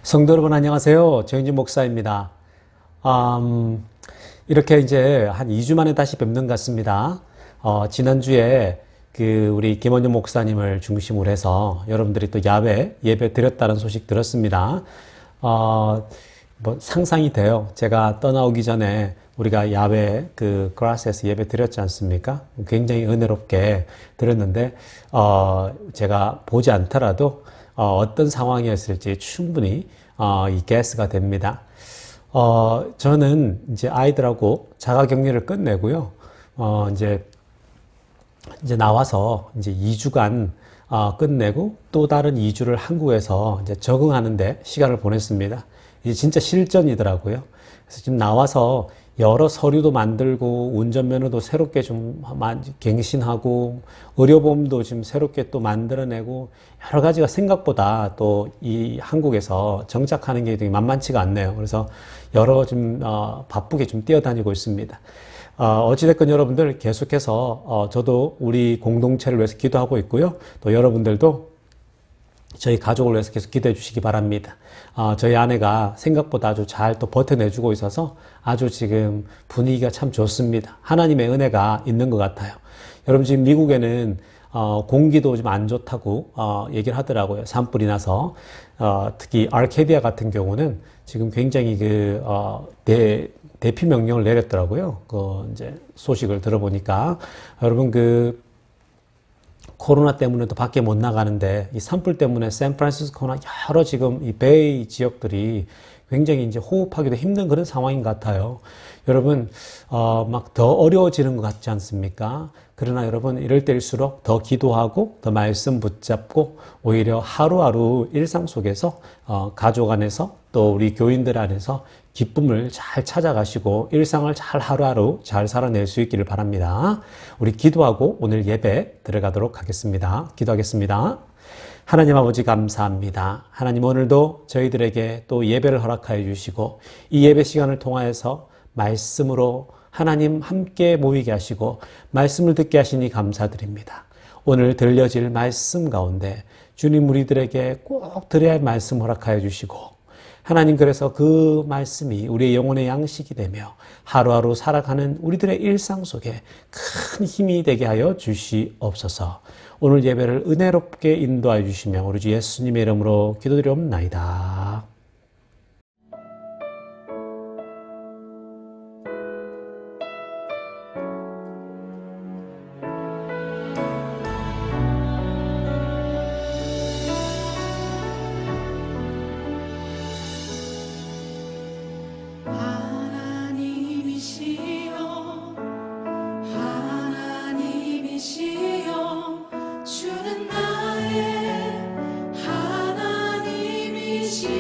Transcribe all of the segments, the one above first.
성도 여러분 안녕하세요. 정인진 목사입니다. 이렇게 이제 한 2주 만에 다시 뵙는 것 같습니다. 지난주에 우리 김원준 목사님을 중심으로 해서 여러분들이 또 야외 예배 드렸다는 소식 들었습니다. 뭐 상상이 돼요. 제가 떠나오기 전에 우리가 야외 그라스에서 예배 드렸지 않습니까? 굉장히 은혜롭게 드렸는데, 제가 보지 않더라도 어떤 상황이었을지 충분히 이 게스가 됩니다. 저는 이제 아이들하고 자가격리를 끝내고요. 이제 나와서 이제 2주간 끝내고 또 다른 2주를 한국에서 이제 적응하는데 시간을 보냈습니다. 이제 진짜 실전이더라고요. 그래서 지금 나와서 여러 서류도 만들고 운전면허도 새롭게 좀 갱신하고 의료보험도 지금 새롭게 또 만들어내고 여러 가지가 생각보다 또 이 한국에서 정착하는 게 되게 만만치가 않네요. 그래서 여러 좀 바쁘게 좀 뛰어다니고 있습니다. 어찌됐건 여러분들 계속해서 저도 우리 공동체를 위해서 기도하고 있고요. 또 여러분들도 저희 가족을 위해서 계속 기도해 주시기 바랍니다. 저희 아내가 생각보다 아주 잘 또 버텨내주고 있어서 아주 지금 분위기가 참 좋습니다. 하나님의 은혜가 있는 것 같아요. 여러분 지금 미국에는 공기도 좀 안 좋다고 얘기를 하더라고요. 산불이 나서 특히 아르케디아 같은 경우는 지금 굉장히 대피 명령을 내렸더라고요. 이제 소식을 들어보니까 여러분 코로나 때문에도 밖에 못 나가는데 이 산불 때문에 샌프란시스코나 여러 지금 이 베이 지역들이 굉장히 이제 호흡하기도 힘든 그런 상황인 것 같아요. 여러분 막 더 어려워지는 것 같지 않습니까? 그러나 여러분 이럴 때일수록 더 기도하고 더 말씀 붙잡고 오히려 하루하루 일상 속에서 가족 안에서 또 우리 교인들 안에서 기쁨을 잘 찾아가시고 일상을 잘 하루하루 잘 살아낼 수 있기를 바랍니다. 우리 기도하고 오늘 예배 들어가도록 하겠습니다. 기도하겠습니다. 하나님 아버지 감사합니다. 하나님 오늘도 저희들에게 또 예배를 허락하여 주시고 이 예배 시간을 통하여서 말씀으로 하나님 함께 모이게 하시고 말씀을 듣게 하시니 감사드립니다. 오늘 들려질 말씀 가운데 주님 우리들에게 꼭 들어야 할 말씀 허락하여 주시고 하나님 그래서 그 말씀이 우리의 영혼의 양식이 되며 하루하루 살아가는 우리들의 일상 속에 큰 힘이 되게 하여 주시옵소서. 오늘 예배를 은혜롭게 인도하여 주시며 우리 주 예수님의 이름으로 기도드리옵나이다. 주는 나의 하나님이시여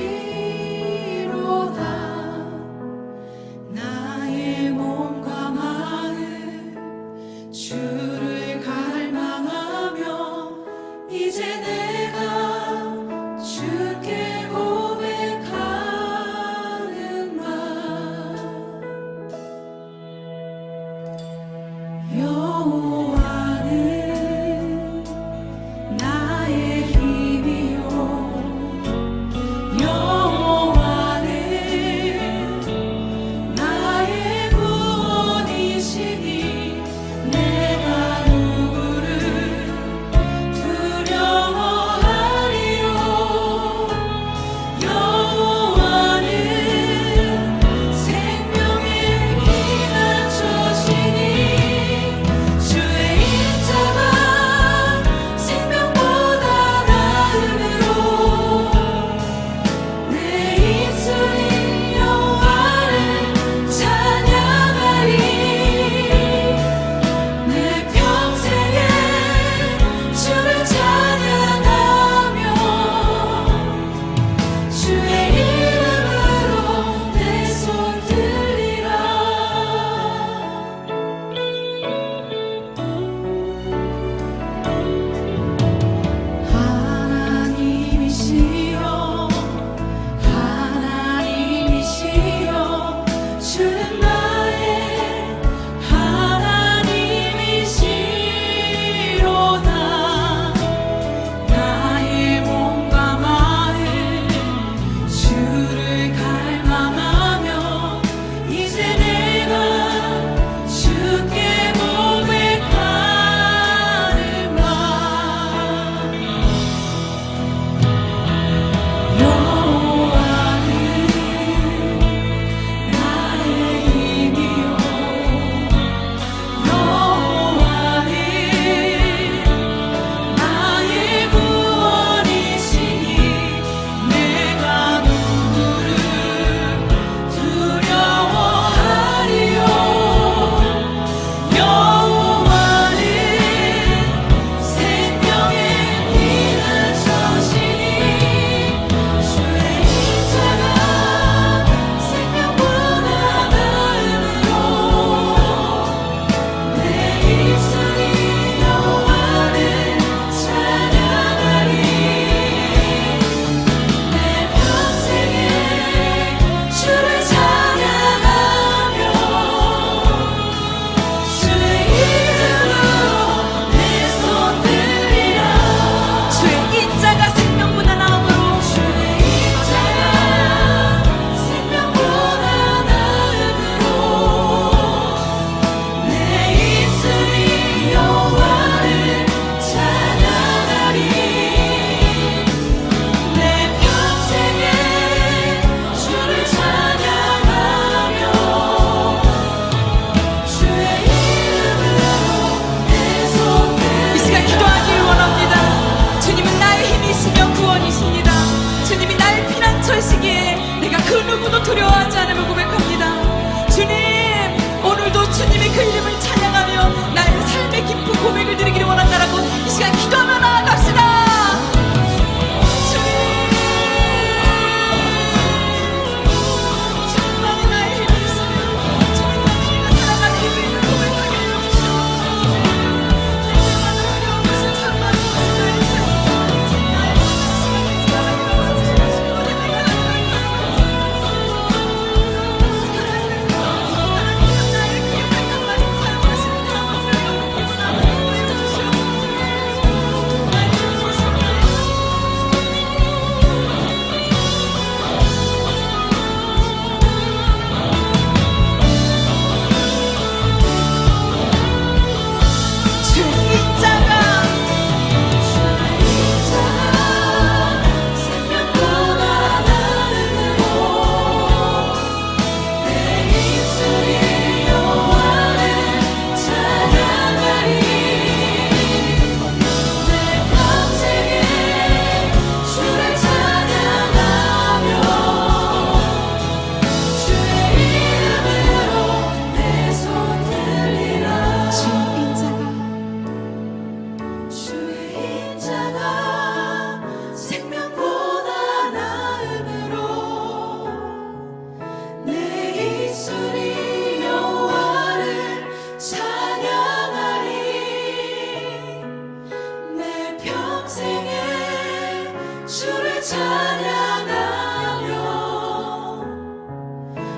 주를 찬양하며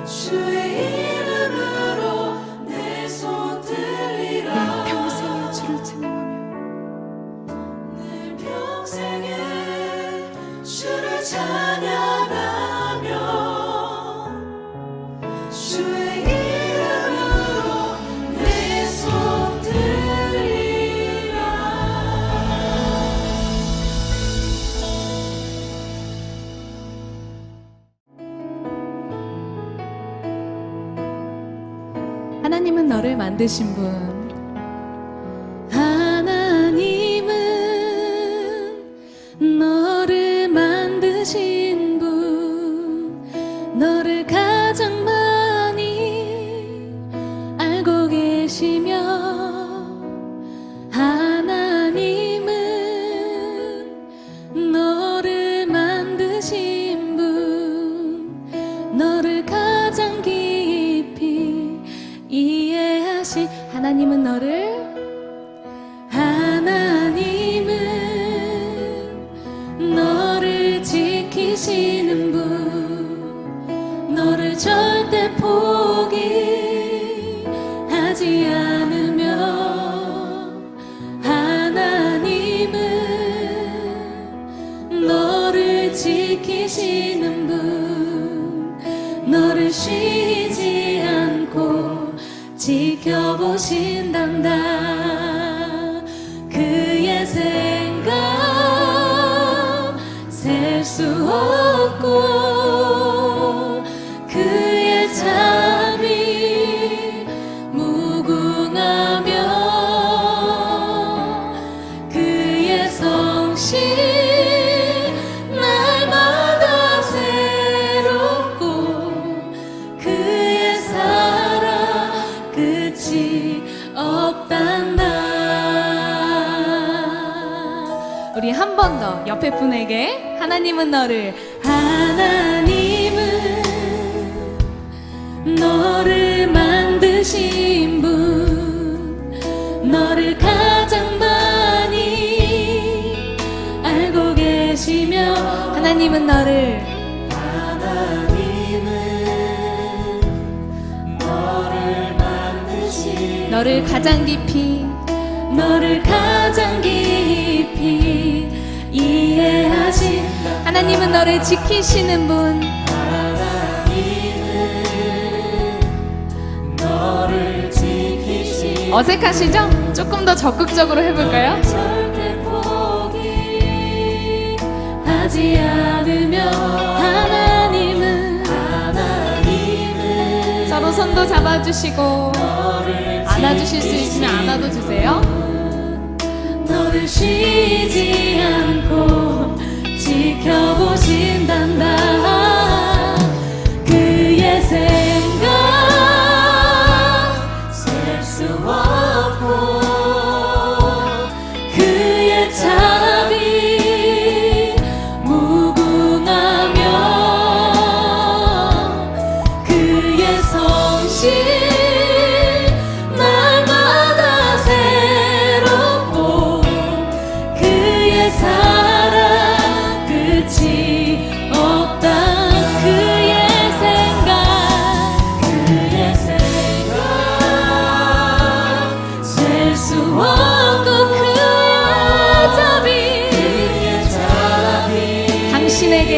주의 이름으로 내 손 들리라. 내 평생에 주를 찬양하며 내 평생에 주를 찬양하며 주의 이름으로 내 손 들리라. 하나님은 너를 만드신 분, 하나님은 너를 만드신 분, 너를 가장 많이 알고 계시며, 하나님은 너를 만드신 분, 너를 가장 깊이 이해하신, 하나님은 너를 지키시는 분, 너를 절대 포기하지 않으며, 하나님은 너를 지키시는 분, 너를 쉬지 않고 지켜보신단다. 그의 생각 셀 수 없고, 그의 잠이 무궁하며, 그의 성실 날마다 새롭고, 그의 사랑 끝이 없단다. 우리 한 번 더 옆에 분에게, 하나님은 너를 만드신 분, 너를 가장 많이 알고 계시며, 하나님은 너를 만드신, 너를 가장 깊이 이해하신, 하나님은 너를 지키시는 분, 어색하시죠? 조금 더 적극적으로 해볼까요? 절대 포기하지 않으며, 하나님은 서로 손도 잡아주시고, 안아주실 수 있으면 안아도 주세요. 너를 쉬지 않고 지켜보신단다. 그의 생각 셀 수 없고, 그의 자비 무궁하며, 그의 성실 날마다 새롭고, 그의 사랑 끝이 없다. 그의 생각 셀 수 없고, 그의 자비 당신에게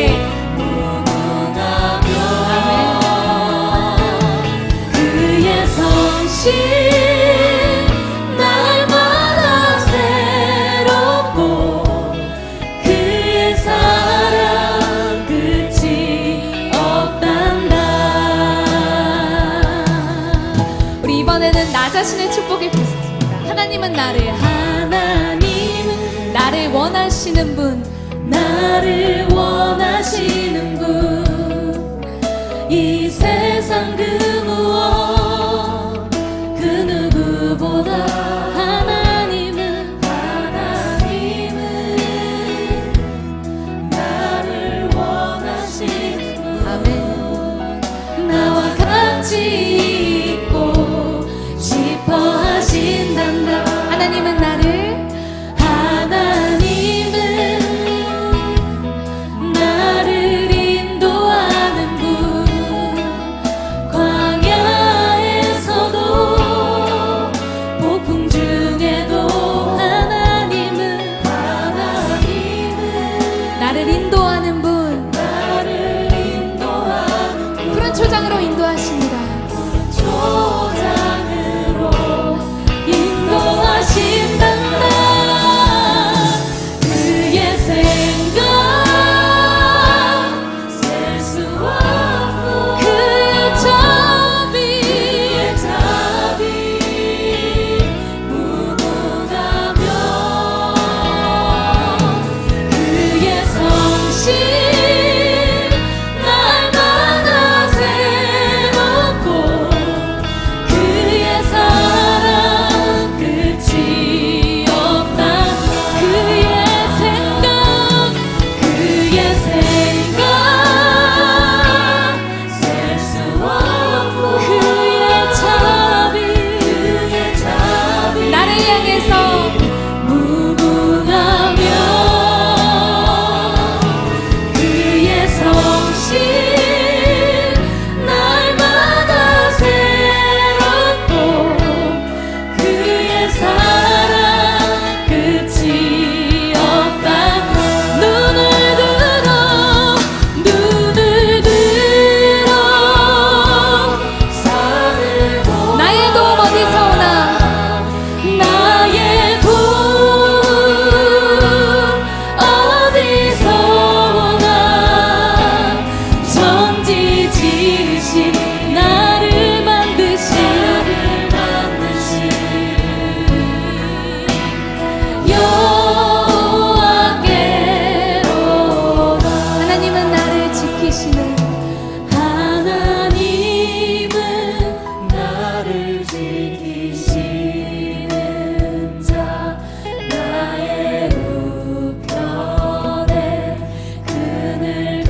아멘. 그의 성실 날마다 새롭고, 그의 사랑 끝이 없단다. 우리 이번에는 나 자신의 축복을 보겠습니다. 하나님은 나를 원하시는 분, 나를 원하시는 분, 이 세상 그 무엇 그 누구보다 하나님은 나를 원하시는 분, 아멘. 나와 같이 있고 싶어 하신단다. 하나님은 초장으로 인도하십니다. 초장으로 인도하신다. 그의 생각 셀 수 없고 그의 답이 무궁하며 그의 성실 날마다 새롭고 그의 사랑 끝이 없다. 그의 생각 셀 수 없고 그의 답이 나를 향해서 무궁하며 그의 성실 날마다 새롭고 그의 사랑 끝이 없다. 눈을 들어 산을 보아 나의 도움 어디서 오나? 나의 도움 어디서 오나. 천지 지으신 나를 만드신 여호와께로다. 하나님은 나를 지키시는 하나님은 나를 지키시는 자. 나의 우편에 그늘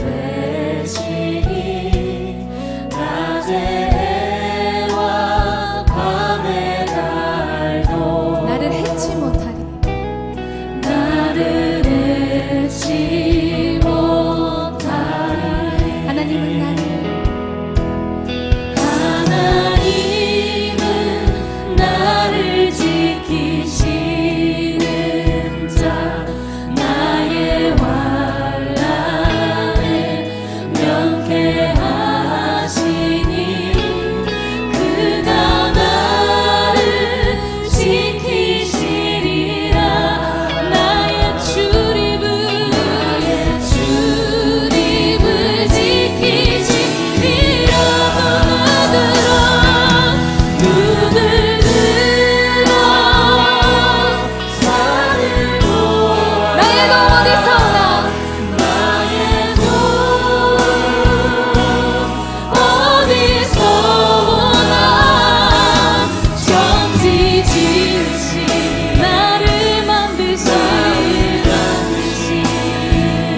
되시니 낮의 해와 밤의 달도 나를 해치 못하리. 나를 해치 못하리. 하나님은 나를 지키시는 자. 나의 환난에 명쾌하시니 그가 나를 지키시리라. 나의 출입을 지키시리라. 눈을 들어 산을 보아 나의 도움 어디서 오나? 나의 도움 어디서 오나. 천지 지으신 나를 만드신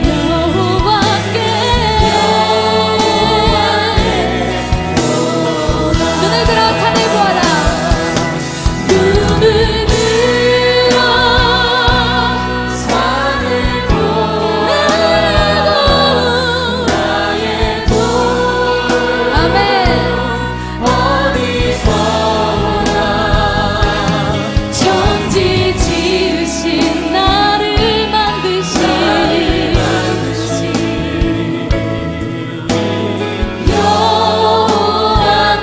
여호와께 눈을 들어 산을 보아라. 눈을 들어 산을 보아 나의 도움 아멘. 어디서 오나. 천지 지으신 나를 만드신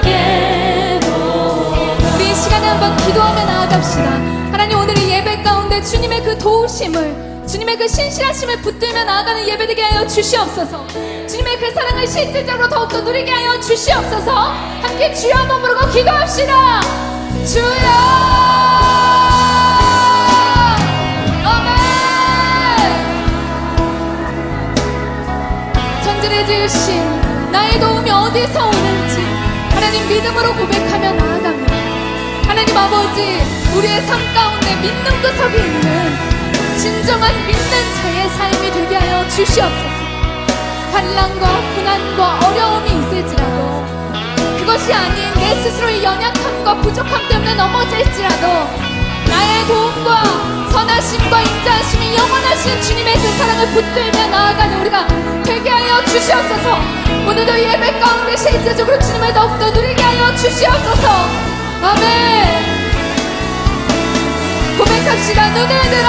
여호와께로다. 우리 이 시간에 한번 기도하며 나아갑시다. 하나님, 오늘 이 예배 가운데 주님의 그 도우심을, 주님의 그 신실하심을 붙들며 나아가는 예배되게 하여 주시옵소서. 주님의 그 사랑을 실질적으로 더욱더 누리게 하여 주시옵소서. 함께 주여 한번 부르고 기도합시다. 주여! 아멘! 천지를 지으신 나의 도움이 어디서 오는지 하나님 믿음으로 고백하며 나아가며, 하나님 아버지, 우리의 삶 가운데 믿는 구석이 있는 진정한 믿는 자의 삶이 되게 하여 주시옵소서. 환난과 고난과 어려움이 있을지라도, 그것이 아닌 내 스스로의 연약함과 부족함 때문에 넘어질지라도 나의 도움과 선하심과 인자하심이 영원하신 주님의 그 사랑을 붙들며 나아가는 우리가 되게 하여 주시옵소서. 오늘도 예배 가운데 실제적으로 주님을 더욱더 누리게 하여 주시옵소서. 아멘. 고백합시다. 눈을 들어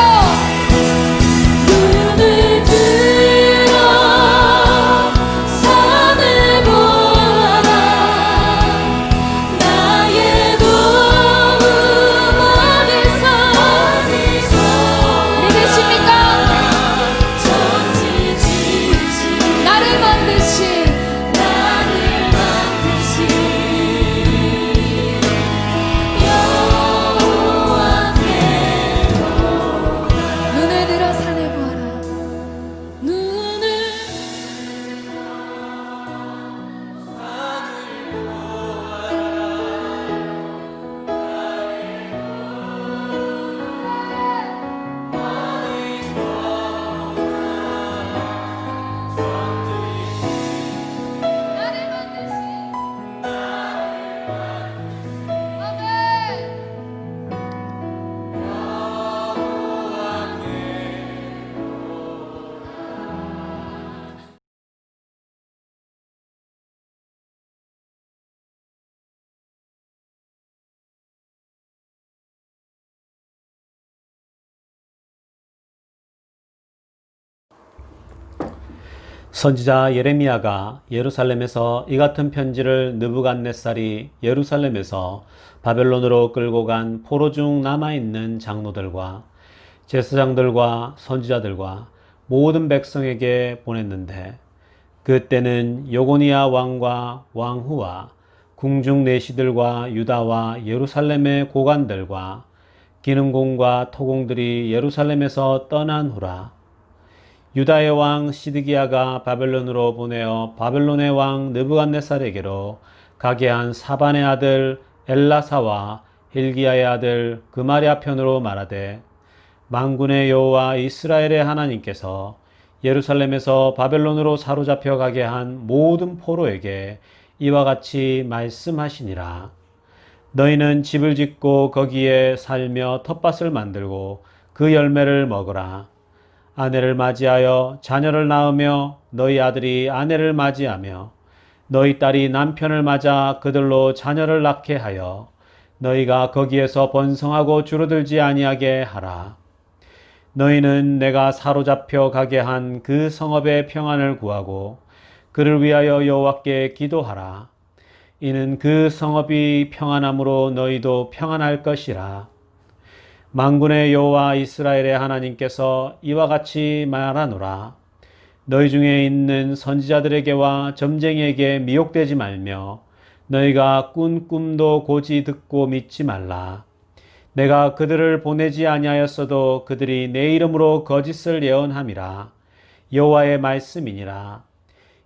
산을 보아라. 선지자 예레미야가 예루살렘에서 이 같은 편지를 느부갓네살이 예루살렘에서 바벨론으로 끌고 간 포로 중 남아있는 장로들과 제사장들과 선지자들과 모든 백성에게 보냈는데, 그때는 요고니아 왕과 왕후와 궁중 내시들과 유다와 예루살렘의 고관들과 기능공과 토공들이 예루살렘에서 떠난 후라. 유다의 왕 시드기야가 바벨론으로 보내어 바벨론의 왕 느부갓네살에게로 가게 한 사반의 아들 엘라사와 힐기야의 아들 그마랴 편으로 말하되, 만군의 여호와 이스라엘의 하나님께서 예루살렘에서 바벨론으로 사로잡혀 가게 한 모든 포로에게 이와 같이 말씀하시니라. 너희는 집을 짓고 거기에 살며 텃밭을 만들고 그 열매를 먹으라. 아내를 맞이하여 자녀를 낳으며 너희 아들이 아내를 맞이하며 너희 딸이 남편을 맞아 그들로 자녀를 낳게 하여 너희가 거기에서 번성하고 줄어들지 아니하게 하라. 너희는 내가 사로잡혀 가게 한 그 성읍의 평안을 구하고 그를 위하여 여호와께 기도하라. 이는 그 성읍이 평안함으로 너희도 평안할 것이라. 만군의 여호와 이스라엘의 하나님께서 이와 같이 말하노라. 너희 중에 있는 선지자들에게와 점쟁이에게 미혹되지 말며 너희가 꾼 꿈도 고지 듣고 믿지 말라. 내가 그들을 보내지 아니하였어도 그들이 내 이름으로 거짓을 예언함이라. 여호와의 말씀이니라.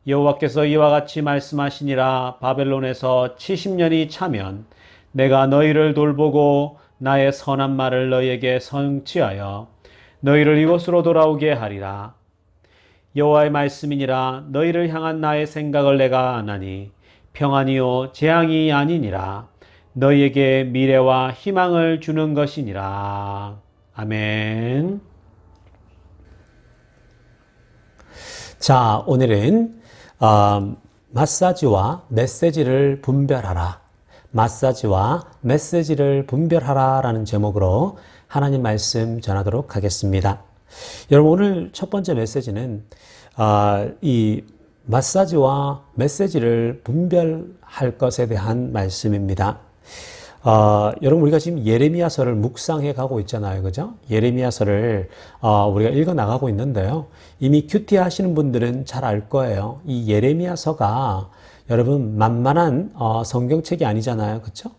여호와께서 이와 같이 말씀하시니라. 바벨론에서 70년이 차면 내가 너희를 돌보고 나의 선한 말을 너희에게 성취하여 너희를 이곳으로 돌아오게 하리라. 여호와의 말씀이니라. 너희를 향한 나의 생각을 내가 아나니 평안이요 재앙이 아니니라. 너희에게 미래와 희망을 주는 것이니라. 아멘. 자, 오늘은 마사지와 메시지를 분별하라. 마사지와 메시지를 분별하라 라는 제목으로 하나님 말씀 전하도록 하겠습니다. 여러분, 오늘 첫 번째 메시지는 이 마사지와 메시지를 분별할 것에 대한 말씀입니다. 여러분, 우리가 지금 예레미야서를 묵상해 가고 있잖아요. 그죠? 예레미야서를 우리가 읽어 나가고 있는데요. 이미 큐티 하시는 분들은 잘 알 거예요. 이 예레미야서가 여러분 만만한 성경책이 아니잖아요. 그렇죠?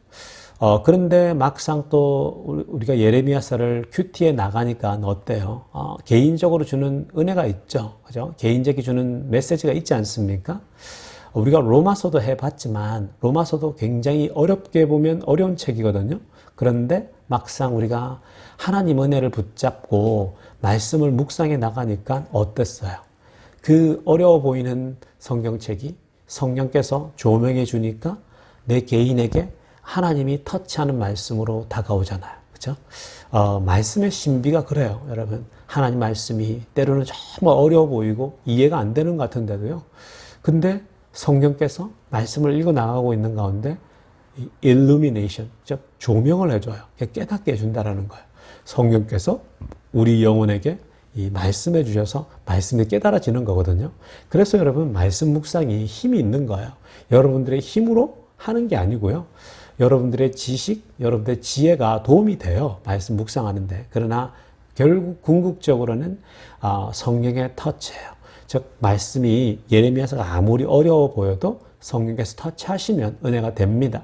그런데 막상 또 우리가 예레미야서를 큐티에 나가니까 어때요? 개인적으로 주는 은혜가 있죠. 그죠? 개인적이 주는 메시지가 있지 않습니까? 우리가 로마서도 해봤지만 로마서도 굉장히 어렵게 보면 어려운 책이거든요. 그런데 막상 우리가 하나님 은혜를 붙잡고 말씀을 묵상해 나가니까 어땠어요? 그 어려워 보이는 성경책이 성령께서 조명해 주니까 내 개인에게 하나님이 터치하는 말씀으로 다가오잖아요. 그렇죠? 말씀의 신비가 그래요. 여러분, 하나님 말씀이 때로는 정말 어려워 보이고 이해가 안 되는 것 같은데도요. 근데 성령께서 말씀을 읽어 나가고 있는 가운데 illumination, 즉 조명을 해줘요. 깨닫게 해준다라는 거예요. 성령께서 우리 영혼에게 이 말씀해 주셔서 말씀이 깨달아지는 거거든요. 그래서 여러분, 말씀 묵상이 힘이 있는 거예요. 여러분들의 힘으로 하는 게 아니고요. 여러분들의 지식, 여러분들의 지혜가 도움이 돼요. 말씀 묵상하는데. 그러나 결국 궁극적으로는 성령의 터치예요. 즉 말씀이 예레미야서가 아무리 어려워 보여도 성령께서 터치하시면 은혜가 됩니다.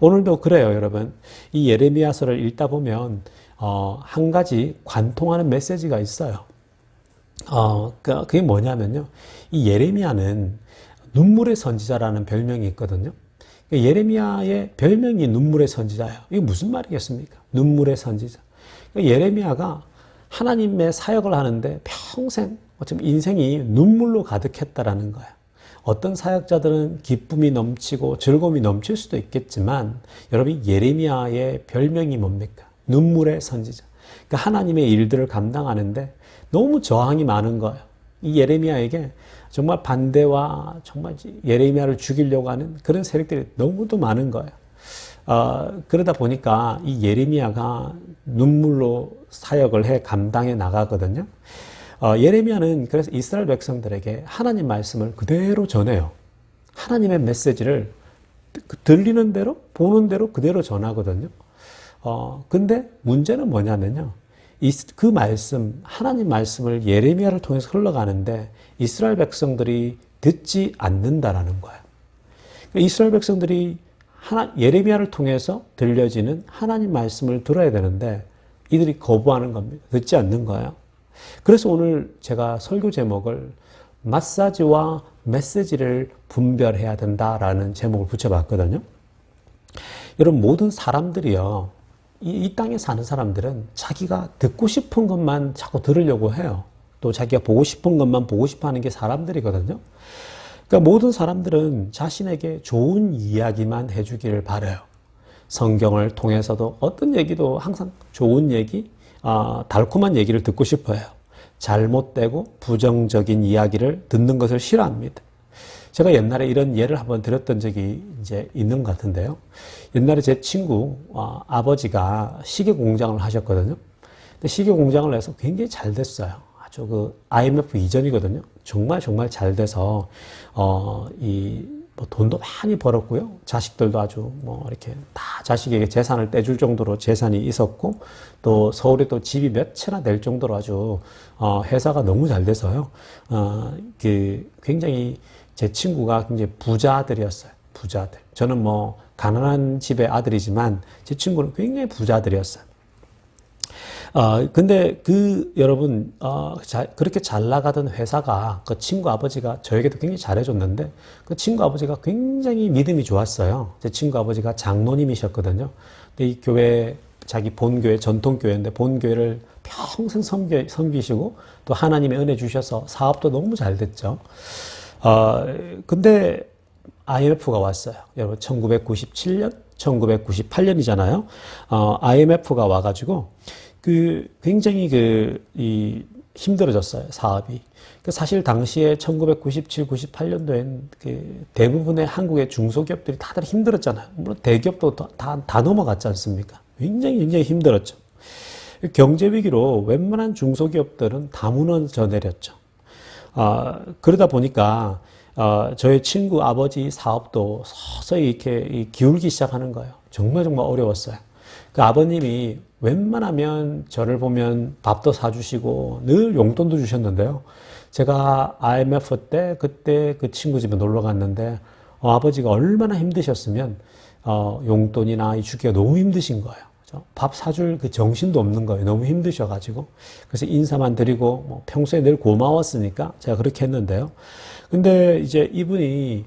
오늘도 그래요, 여러분. 이 예레미야서를 읽다 보면 한 가지 관통하는 메시지가 있어요. 그게 뭐냐면요. 이 예레미야는 눈물의 선지자라는 별명이 있거든요. 예레미야의 별명이 눈물의 선지자예요. 이게 무슨 말이겠습니까? 눈물의 선지자. 예레미야가 하나님의 사역을 하는데 평생 어쩌면 인생이 눈물로 가득했다라는 거예요. 어떤 사역자들은 기쁨이 넘치고 즐거움이 넘칠 수도 있겠지만 여러분, 예레미야의 별명이 뭡니까? 눈물의 선지자. 그러니까 하나님의 일들을 감당하는데 너무 저항이 많은 거예요. 이 예레미야에게 정말 반대와 정말 예레미야를 죽이려고 하는 그런 세력들이 너무도 많은 거예요. 그러다 보니까 이 예레미야가 눈물로 사역을 해 감당해 나가거든요. 예레미야는 그래서 이스라엘 백성들에게 하나님 말씀을 그대로 전해요. 하나님의 메시지를 들리는 대로, 보는 대로 그대로 전하거든요. 근데 문제는 뭐냐면요. 그 말씀, 하나님 말씀을 예레미야를 통해서 흘러가는데 이스라엘 백성들이 듣지 않는다라는 거예요. 그러니까 이스라엘 백성들이 예레미야를 통해서 들려지는 하나님 말씀을 들어야 되는데 이들이 거부하는 겁니다. 듣지 않는 거예요. 그래서 오늘 제가 설교 제목을 마사지와 메시지를 분별해야 된다라는 제목을 붙여봤거든요. 여러분, 모든 사람들이요, 이 땅에 사는 사람들은 자기가 듣고 싶은 것만 자꾸 들으려고 해요. 또 자기가 보고 싶은 것만 보고 싶어 하는 게 사람들이거든요. 그러니까 모든 사람들은 자신에게 좋은 이야기만 해주기를 바라요. 성경을 통해서도 어떤 얘기도 항상 좋은 얘기, 달콤한 얘기를 듣고 싶어요. 잘못되고 부정적인 이야기를 듣는 것을 싫어합니다. 제가 옛날에 이런 예를 한번 드렸던 적이 이제 있는 것 같은데요. 옛날에 제 친구 아버지가 시계 공장을 하셨거든요. 근데 시계 공장을 해서 굉장히 잘 됐어요. 아주 그 IMF 이전이거든요. 정말 잘 돼서 뭐 돈도 많이 벌었고요. 자식들도 아주 뭐 이렇게 다 자식에게 재산을 떼줄 정도로 재산이 있었고, 또 서울에 또 집이 몇 채나 될 정도로 아주 회사가 너무 잘 돼서요. 굉장히 제 친구가 굉장히 부자들이었어요. 부자들. 저는 뭐 가난한 집의 아들이지만 제 친구는 굉장히 부자들이었어요. 근데 여러분, 그렇게 잘 나가던 회사가 그 친구 아버지가 저에게도 굉장히 잘해줬는데 그 친구 아버지가 굉장히 믿음이 좋았어요. 제 친구 아버지가 장로님이셨거든요. 근데 이 교회, 자기 본교회, 전통교회인데 본교회를 평생 섬기시고 또 하나님의 은혜 주셔서 사업도 너무 잘 됐죠. 근데 IMF가 왔어요. 여러분, 1997년, 1998년이잖아요. IMF가 와가지고 굉장히 힘들어졌어요, 사업이. 사실 당시에 1997, 98년도엔 대부분의 한국의 중소기업들이 다들 힘들었잖아요. 물론 대기업도 다 넘어갔지 않습니까? 굉장히 힘들었죠. 경제 위기로 웬만한 중소기업들은 다 무너져 내렸죠. 그러다 보니까 저의 친구 아버지 사업도 서서히 이렇게 기울기 시작하는 거예요. 정말 어려웠어요. 그 아버님이 웬만하면 저를 보면 밥도 사주시고 늘 용돈도 주셨는데요. 제가 IMF 때 그때 그 친구 집에 놀러 갔는데 아버지가 얼마나 힘드셨으면 용돈이나 주기가 너무 힘드신 거예요. 밥 사줄 그 정신도 없는 거예요. 너무 힘드셔가지고. 그래서 인사만 드리고 뭐 평소에 늘 고마웠으니까 제가 그렇게 했는데요. 근데 이제 이분이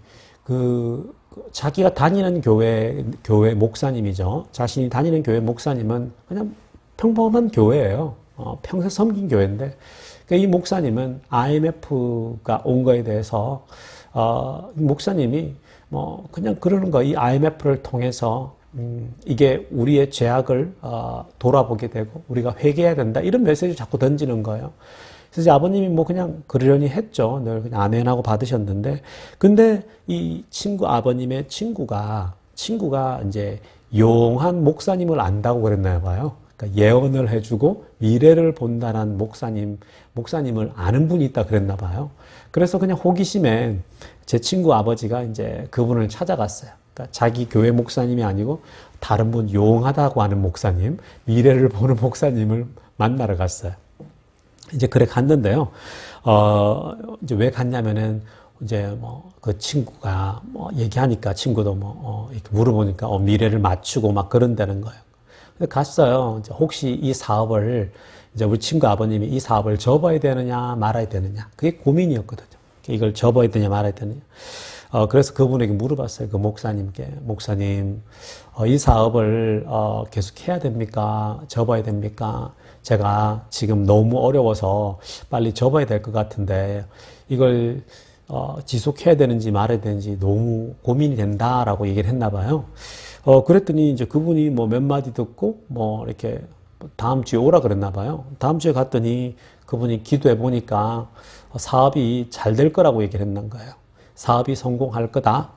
자기가 다니는 교회 목사님이죠. 자신이 다니는 교회 목사님은 그냥 평범한 교회예요. 평생 섬긴 교회인데, 그러니까 이 목사님은 IMF가 온 거에 대해서, 목사님이 뭐 그냥 그러는 거, 이 IMF를 통해서, 이게 우리의 죄악을 돌아보게 되고, 우리가 회개해야 된다. 이런 메시지를 자꾸 던지는 거예요. 그래서 아버님이 뭐 그냥 그러려니 했죠. 늘 그냥 아멘하고 받으셨는데, 근데 이 아버님의 친구가 이제 용한 목사님을 안다고 그랬나 봐요. 그러니까 예언을 해주고 미래를 본다는 목사님을 아는 분이 있다 그랬나 봐요. 그래서 그냥 호기심에 제 친구 아버지가 이제 그분을 찾아갔어요. 그러니까 자기 교회 목사님이 아니고 다른 분 용하다고 하는 목사님, 미래를 보는 목사님을 만나러 갔어요. 이제 그래 갔는데요. 이제 왜 갔냐면은 이제 뭐 그 친구가 뭐 얘기하니까 친구도 이렇게 물어보니까 미래를 맞추고 막 그런다는 거예요. 그래서 갔어요. 이제 혹시 이 사업을 이제 우리 친구 아버님이 이 사업을 접어야 되느냐 말아야 되느냐, 그게 고민이었거든요. 이걸 접어야 되냐 말아야 되느냐. 그래서 그분에게 물어봤어요. 그 목사님께, 목사님, 이 사업을 계속 해야 됩니까? 접어야 됩니까? 제가 지금 너무 어려워서 빨리 접어야 될 것 같은데 이걸 지속해야 되는지 말아야 되는지 너무 고민이 된다라고 얘기를 했나 봐요. 그랬더니 이제 그분이 뭐 몇 마디 듣고 뭐 이렇게 다음 주에 오라 그랬나 봐요. 다음 주에 갔더니 그분이 기도해 보니까 사업이 잘 될 거라고 얘기를 했는 거예요. 사업이 성공할 거다.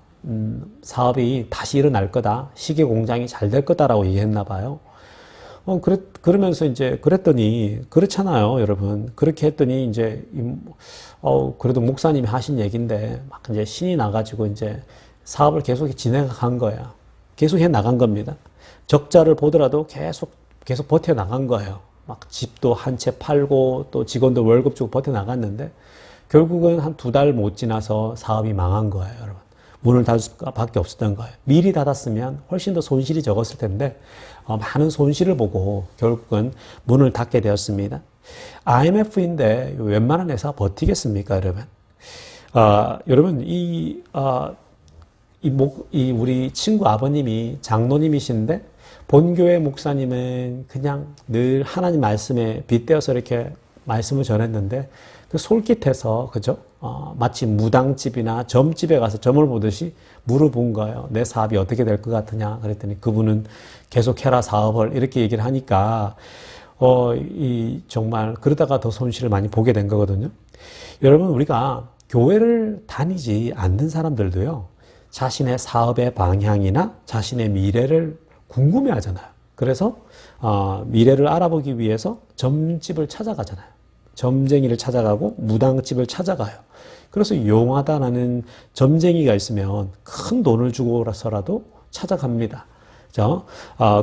사업이 다시 일어날 거다. 시계 공장이 잘 될 거다라고 얘기했나 봐요. 그러면서 이제 그랬더니, 그렇잖아요, 여러분. 그렇게 했더니 이제, 그래도 목사님이 하신 얘기인데, 막 이제 신이 나가지고 이제 사업을 계속 진행한 거야. 계속 해 나간 겁니다. 적자를 보더라도 계속 버텨 나간 거예요. 막 집도 한 채 팔고 또 직원들 월급 주고 버텨 나갔는데, 결국은 한 2달 못 지나서 사업이 망한 거예요, 여러분. 문을 닫을 수밖에 없었던 거예요. 미리 닫았으면 훨씬 더 손실이 적었을 텐데 많은 손실을 보고 결국은 문을 닫게 되었습니다. IMF인데 웬만한 회사가 버티겠습니까, 여러분? 여러분 이 우리 친구 아버님이 장로님이신데 본교회 목사님은 그냥 늘 하나님 말씀에 빗대어서 이렇게 말씀을 전했는데 그 솔깃해서 그죠? 마치 무당집이나 점집에 가서 점을 보듯이 물어본 거예요. 내 사업이 어떻게 될 것 같으냐? 그랬더니 그분은 계속해라 사업을 이렇게 얘기를 하니까 정말 그러다가 더 손실을 많이 보게 된 거거든요. 여러분 우리가 교회를 다니지 않는 사람들도요. 자신의 사업의 방향이나 자신의 미래를 궁금해 하잖아요. 그래서 미래를 알아보기 위해서 점집을 찾아가잖아요. 점쟁이를 찾아가고 무당집을 찾아가요. 그래서 용하다라는 점쟁이가 있으면 큰 돈을 주고서라도 찾아갑니다.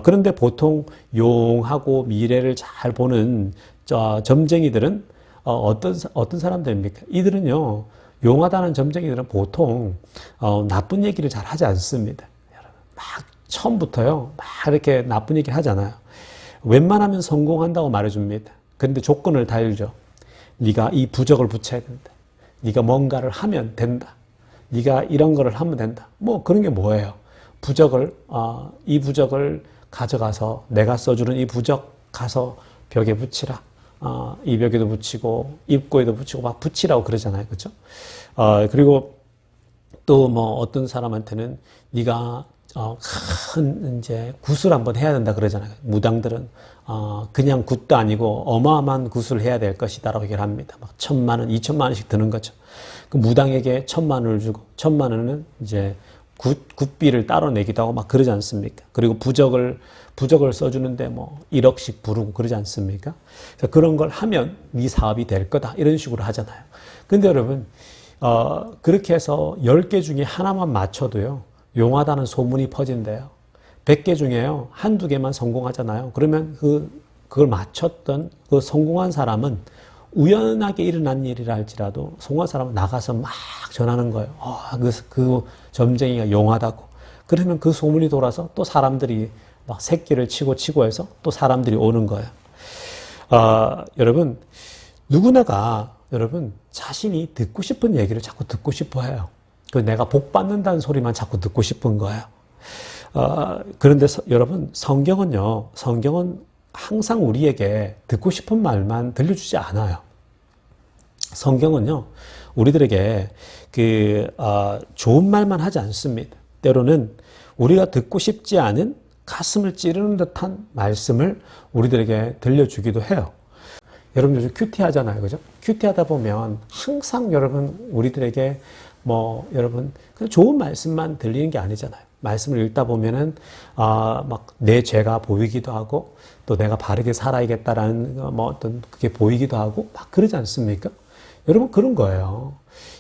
그런데 보통 용하고 미래를 잘 보는 점쟁이들은 어떤 사람들입니까? 이들은요, 용하다는 점쟁이들은 보통 나쁜 얘기를 잘 하지 않습니다. 막 처음부터요, 막 이렇게 나쁜 얘기를 하잖아요. 웬만하면 성공한다고 말해줍니다. 그런데 조건을 달죠. 네가 이 부적을 붙여야 된다. 네가 뭔가를 하면 된다. 네가 이런 거를 하면 된다. 뭐 그런 게 뭐예요? 이 부적을 가져가서 내가 써주는 이 부적 가서 벽에 붙이라. 이 벽에도 붙이고 입구에도 붙이고 막 붙이라고 그러잖아요. 그렇죠? 그리고 또 뭐 어떤 사람한테는 네가 큰 이제 굿을 한번 해야 된다 그러잖아요. 무당들은 그냥 굿도 아니고 어마어마한 굿을 해야 될 것이다라고 얘기를 합니다. 막 1,000만 원, 2,000만 원씩 드는 거죠. 그 무당에게 1,000만 원을 주고 1,000만 원은 이제 굿비를 따로 내기도 하고 막 그러지 않습니까? 그리고 부적을 써주는데 뭐 1억씩 부르고 그러지 않습니까? 그래서 그런 걸 하면 네 사업이 될 거다 이런 식으로 하잖아요. 근데 여러분 그렇게 해서 10개 중에 하나만 맞춰도요. 용하다는 소문이 퍼진대요. 100개 중에요. 한두 개만 성공하잖아요. 그러면 그걸 맞췄던 그 성공한 사람은 우연하게 일어난 일이라 할지라도 성공한 사람은 나가서 막 전하는 거예요. 그 점쟁이가 용하다고. 그러면 그 소문이 돌아서 또 사람들이 막 새끼를 치고 해서 또 사람들이 오는 거예요. 여러분, 누구나가 여러분 자신이 듣고 싶은 얘기를 자꾸 듣고 싶어 해요. 내가 복 받는다는 소리만 자꾸 듣고 싶은 거예요. 그런데 여러분, 성경은 항상 우리에게 듣고 싶은 말만 들려주지 않아요. 성경은요, 우리들에게 좋은 말만 하지 않습니다. 때로는 우리가 듣고 싶지 않은 가슴을 찌르는 듯한 말씀을 우리들에게 들려주기도 해요. 여러분 요즘 큐티 하잖아요. 그죠? 큐티 하다 보면 항상 여러분 우리들에게 여러분 그냥 좋은 말씀만 들리는 게 아니잖아요. 말씀을 읽다 보면은 막 내 죄가 보이기도 하고 또 내가 바르게 살아야겠다라는 어떤 그게 보이기도 하고 막 그러지 않습니까? 여러분 그런 거예요.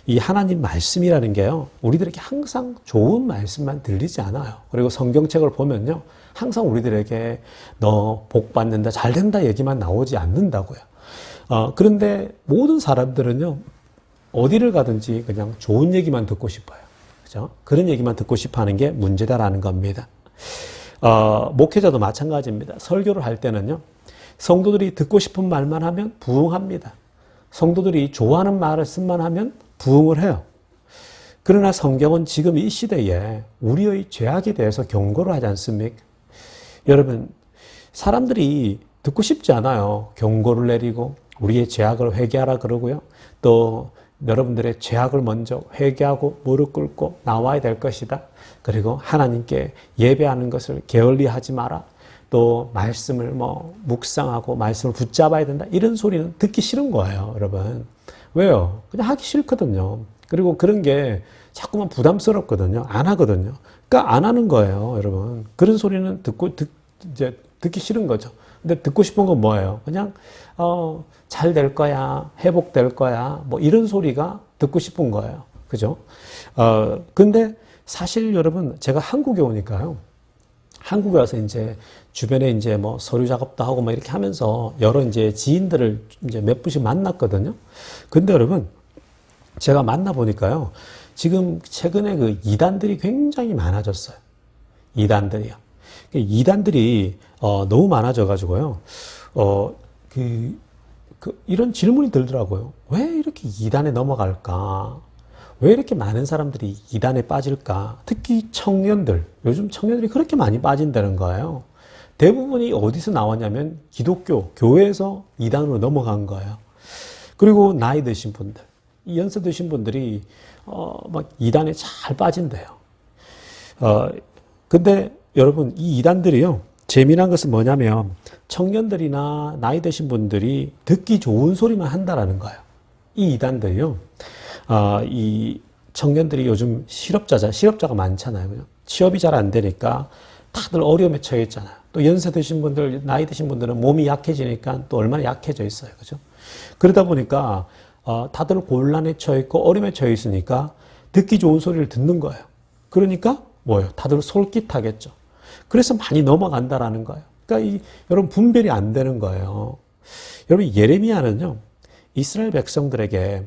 이 하나님 말씀이라는 게요. 우리들에게 항상 좋은 말씀만 들리지 않아요. 그리고 성경책을 보면요. 항상 우리들에게 너 복 받는다, 잘 된다 얘기만 나오지 않는다고요. 그런데 모든 사람들은요. 어디를 가든지 그냥 좋은 얘기만 듣고 싶어요. 그죠? 그런 얘기만 듣고 싶어 하는 게 문제다라는 겁니다. 목회자도 마찬가지입니다. 설교를 할 때는요, 성도들이 듣고 싶은 말만 하면 부응합니다. 성도들이 좋아하는 말씀만 하면 부응을 해요. 그러나 성경은 지금 이 시대에 우리의 죄악에 대해서 경고를 하지 않습니까? 여러분, 사람들이 듣고 싶지 않아요. 경고를 내리고 우리의 죄악을 회개하라 그러고요. 또 여러분들의 죄악을 먼저 회개하고 무릎 꿇고 나와야 될 것이다. 그리고 하나님께 예배하는 것을 게을리하지 마라. 또 말씀을 묵상하고 말씀을 붙잡아야 된다. 이런 소리는 듣기 싫은 거예요, 여러분. 왜요? 그냥 하기 싫거든요. 그리고 그런 게 자꾸만 부담스럽거든요. 안 하거든요. 그러니까 안 하는 거예요, 여러분. 그런 소리는 듣기 싫은 거죠. 근데 듣고 싶은 건 뭐예요? 그냥 잘 될 거야, 회복될 거야, 뭐 이런 소리가 듣고 싶은 거예요. 그죠? 근데 사실 여러분, 제가 한국에 오니까요. 한국에 와서 이제 주변에 이제 뭐 서류 작업도 하고 막 이렇게 하면서 여러 이제 지인들을 이제 몇 분씩 만났거든요. 근데 여러분, 제가 만나보니까요. 지금 최근에 그 이단들이 굉장히 많아졌어요. 이단들이요. 이단들이 너무 많아져가지고요. 이런 질문이 들더라고요. 왜 이렇게 이단에 넘어갈까? 왜 이렇게 많은 사람들이 이단에 빠질까? 특히 청년들, 요즘 청년들이 그렇게 많이 빠진다는 거예요. 대부분이 어디서 나왔냐면 기독교, 교회에서 이단으로 넘어간 거예요. 그리고 나이 드신 분들, 연세 드신 분들이 막 이단에 잘 빠진대요. 근데 여러분, 이 이단들이요, 재미난 것은 뭐냐면 청년들이나 나이 드신 분들이 듣기 좋은 소리만 한다라는 거예요. 이 이단들이요. 이 청년들이 요즘 실업자가 많잖아요. 그죠? 취업이 잘 안 되니까 다들 어려움에 처해 있잖아요. 또 연세 드신 분들, 나이 드신 분들은 몸이 약해지니까 또 얼마나 약해져 있어요. 그죠? 그러다 보니까 다들 곤란에 처해 있고 어려움에 처해 있으니까 듣기 좋은 소리를 듣는 거예요. 그러니까 뭐예요? 다들 솔깃하겠죠. 그래서 많이 넘어간다라는 거예요. 그러니까 여러분 분별이 안 되는 거예요. 여러분 예레미야는요. 이스라엘 백성들에게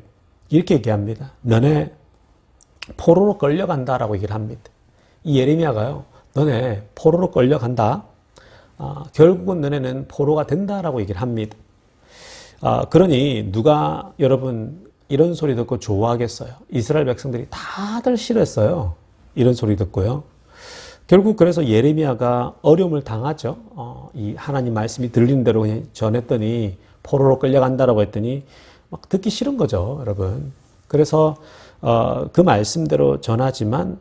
이렇게 얘기합니다. 너네 포로로 끌려간다라고 얘기를 합니다. 이 예레미야가요. 너네 포로로 끌려간다. 결국은 너네는 포로가 된다라고 얘기를 합니다. 그러니 누가 여러분 이런 소리 듣고 좋아하겠어요? 이스라엘 백성들이 다들 싫었어요. 이런 소리 듣고요. 결국 그래서 예레미야가 어려움을 당하죠. 이 하나님 말씀이 들리는 대로 그냥 전했더니 포로로 끌려간다라고 했더니 막 듣기 싫은 거죠, 여러분. 그래서 그 말씀대로 전하지만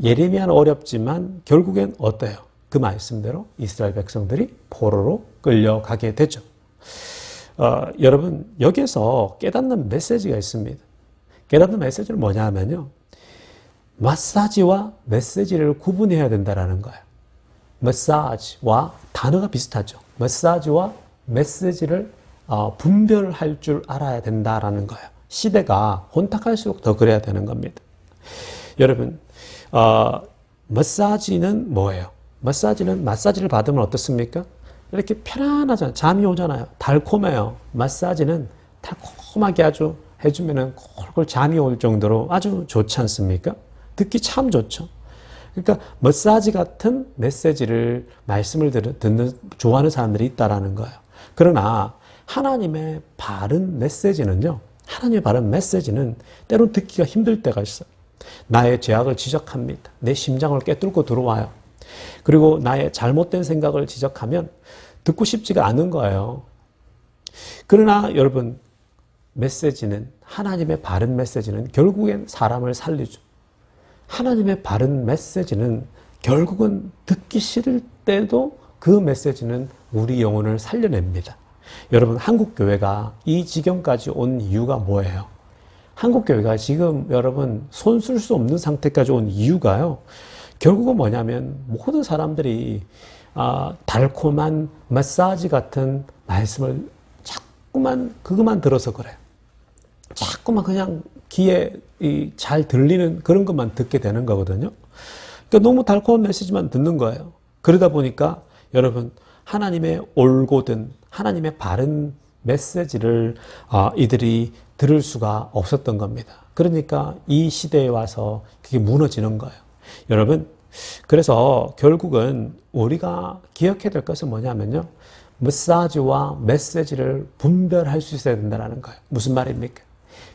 예레미야는 어렵지만 결국엔 어때요? 그 말씀대로 이스라엘 백성들이 포로로 끌려가게 되죠. 여러분 여기에서 깨닫는 메시지가 있습니다. 깨닫는 메시지는 뭐냐 하면요. 마사지와 메시지를 구분해야 된다는 거예요. 마사지와 단어가 비슷하죠. 마사지와 메시지를 분별할 줄 알아야 된다라는 거예요. 시대가 혼탁할수록 더 그래야 되는 겁니다. 여러분, 마사지는 뭐예요? 마사지를 받으면 어떻습니까? 이렇게 편안하잖아요. 잠이 오잖아요. 달콤해요. 마사지는 달콤하게 아주 해주면은 콜콜 잠이 올 정도로 아주 좋지 않습니까? 듣기 참 좋죠. 그러니까 마사지 같은 메시지를 말씀을 듣는 좋아하는 사람들이 있다라는 거예요. 그러나 하나님의 바른 메시지는요. 하나님의 바른 메시지는 때론 듣기가 힘들 때가 있어요. 나의 죄악을 지적합니다. 내 심장을 꿰뚫고 들어와요. 그리고 나의 잘못된 생각을 지적하면 듣고 싶지가 않은 거예요. 그러나 여러분 메시지는 하나님의 바른 메시지는 결국엔 사람을 살리죠. 하나님의 바른 메시지는 결국은 듣기 싫을 때도 그 메시지는 우리 영혼을 살려냅니다. 여러분 한국교회가 이 지경까지 온 이유가 뭐예요? 한국교회가 지금 여러분 손 쓸 수 없는 상태까지 온 이유가요. 결국은 뭐냐면 모든 사람들이 달콤한 마사지 같은 말씀을 자꾸만 그것만 들어서 그래요. 자꾸만 그냥 귀에 잘 들리는 그런 것만 듣게 되는 거거든요. 그러니까 너무 달콤한 메시지만 듣는 거예요. 그러다 보니까 여러분 하나님의 올곧은 하나님의 바른 메시지를 이들이 들을 수가 없었던 겁니다. 그러니까 이 시대에 와서 그게 무너지는 거예요. 여러분 그래서 결국은 우리가 기억해야 될 것은 뭐냐면요. 마사지와 메시지를 분별할 수 있어야 된다는 거예요. 무슨 말입니까?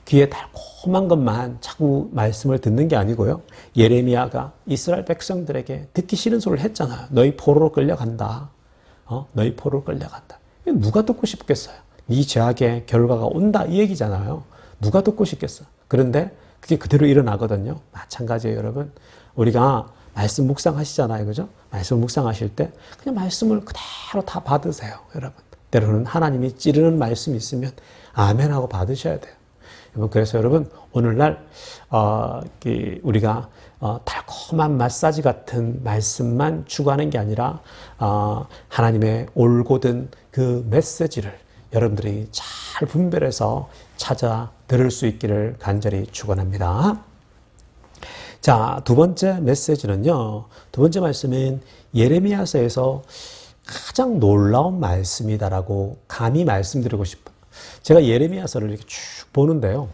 귀에 달콤한 것만 자꾸 말씀을 듣는 게 아니고요. 예레미야가 이스라엘 백성들에게 듣기 싫은 소리를 했잖아요. 너희 포로로 끌려간다. 너희 포로로 끌려간다. 누가 듣고 싶겠어요? 네 죄악의 결과가 온다 이 얘기잖아요. 누가 듣고 싶겠어? 그런데 그게 그대로 일어나거든요. 마찬가지예요, 여러분. 우리가 말씀 묵상하시잖아요, 그죠? 말씀 묵상하실 때 그냥 말씀을 그대로 다 받으세요, 여러분. 때로는 하나님이 찌르는 말씀이 있으면 아멘하고 받으셔야 돼요. 그래서 여러분 오늘날 우리가 달콤한 마사지 같은 말씀만 추구하는 게 아니라 하나님의 올곧은 그 메시지를 여러분들이 잘 분별해서 찾아 들을 수 있기를 간절히 축원합니다. 자, 두 번째 메시지는요. 두 번째 말씀은 예레미야서에서 가장 놀라운 말씀이다라고 감히 말씀드리고 싶어요. 제가 예레미야서를 이렇게 쭉 보는데요.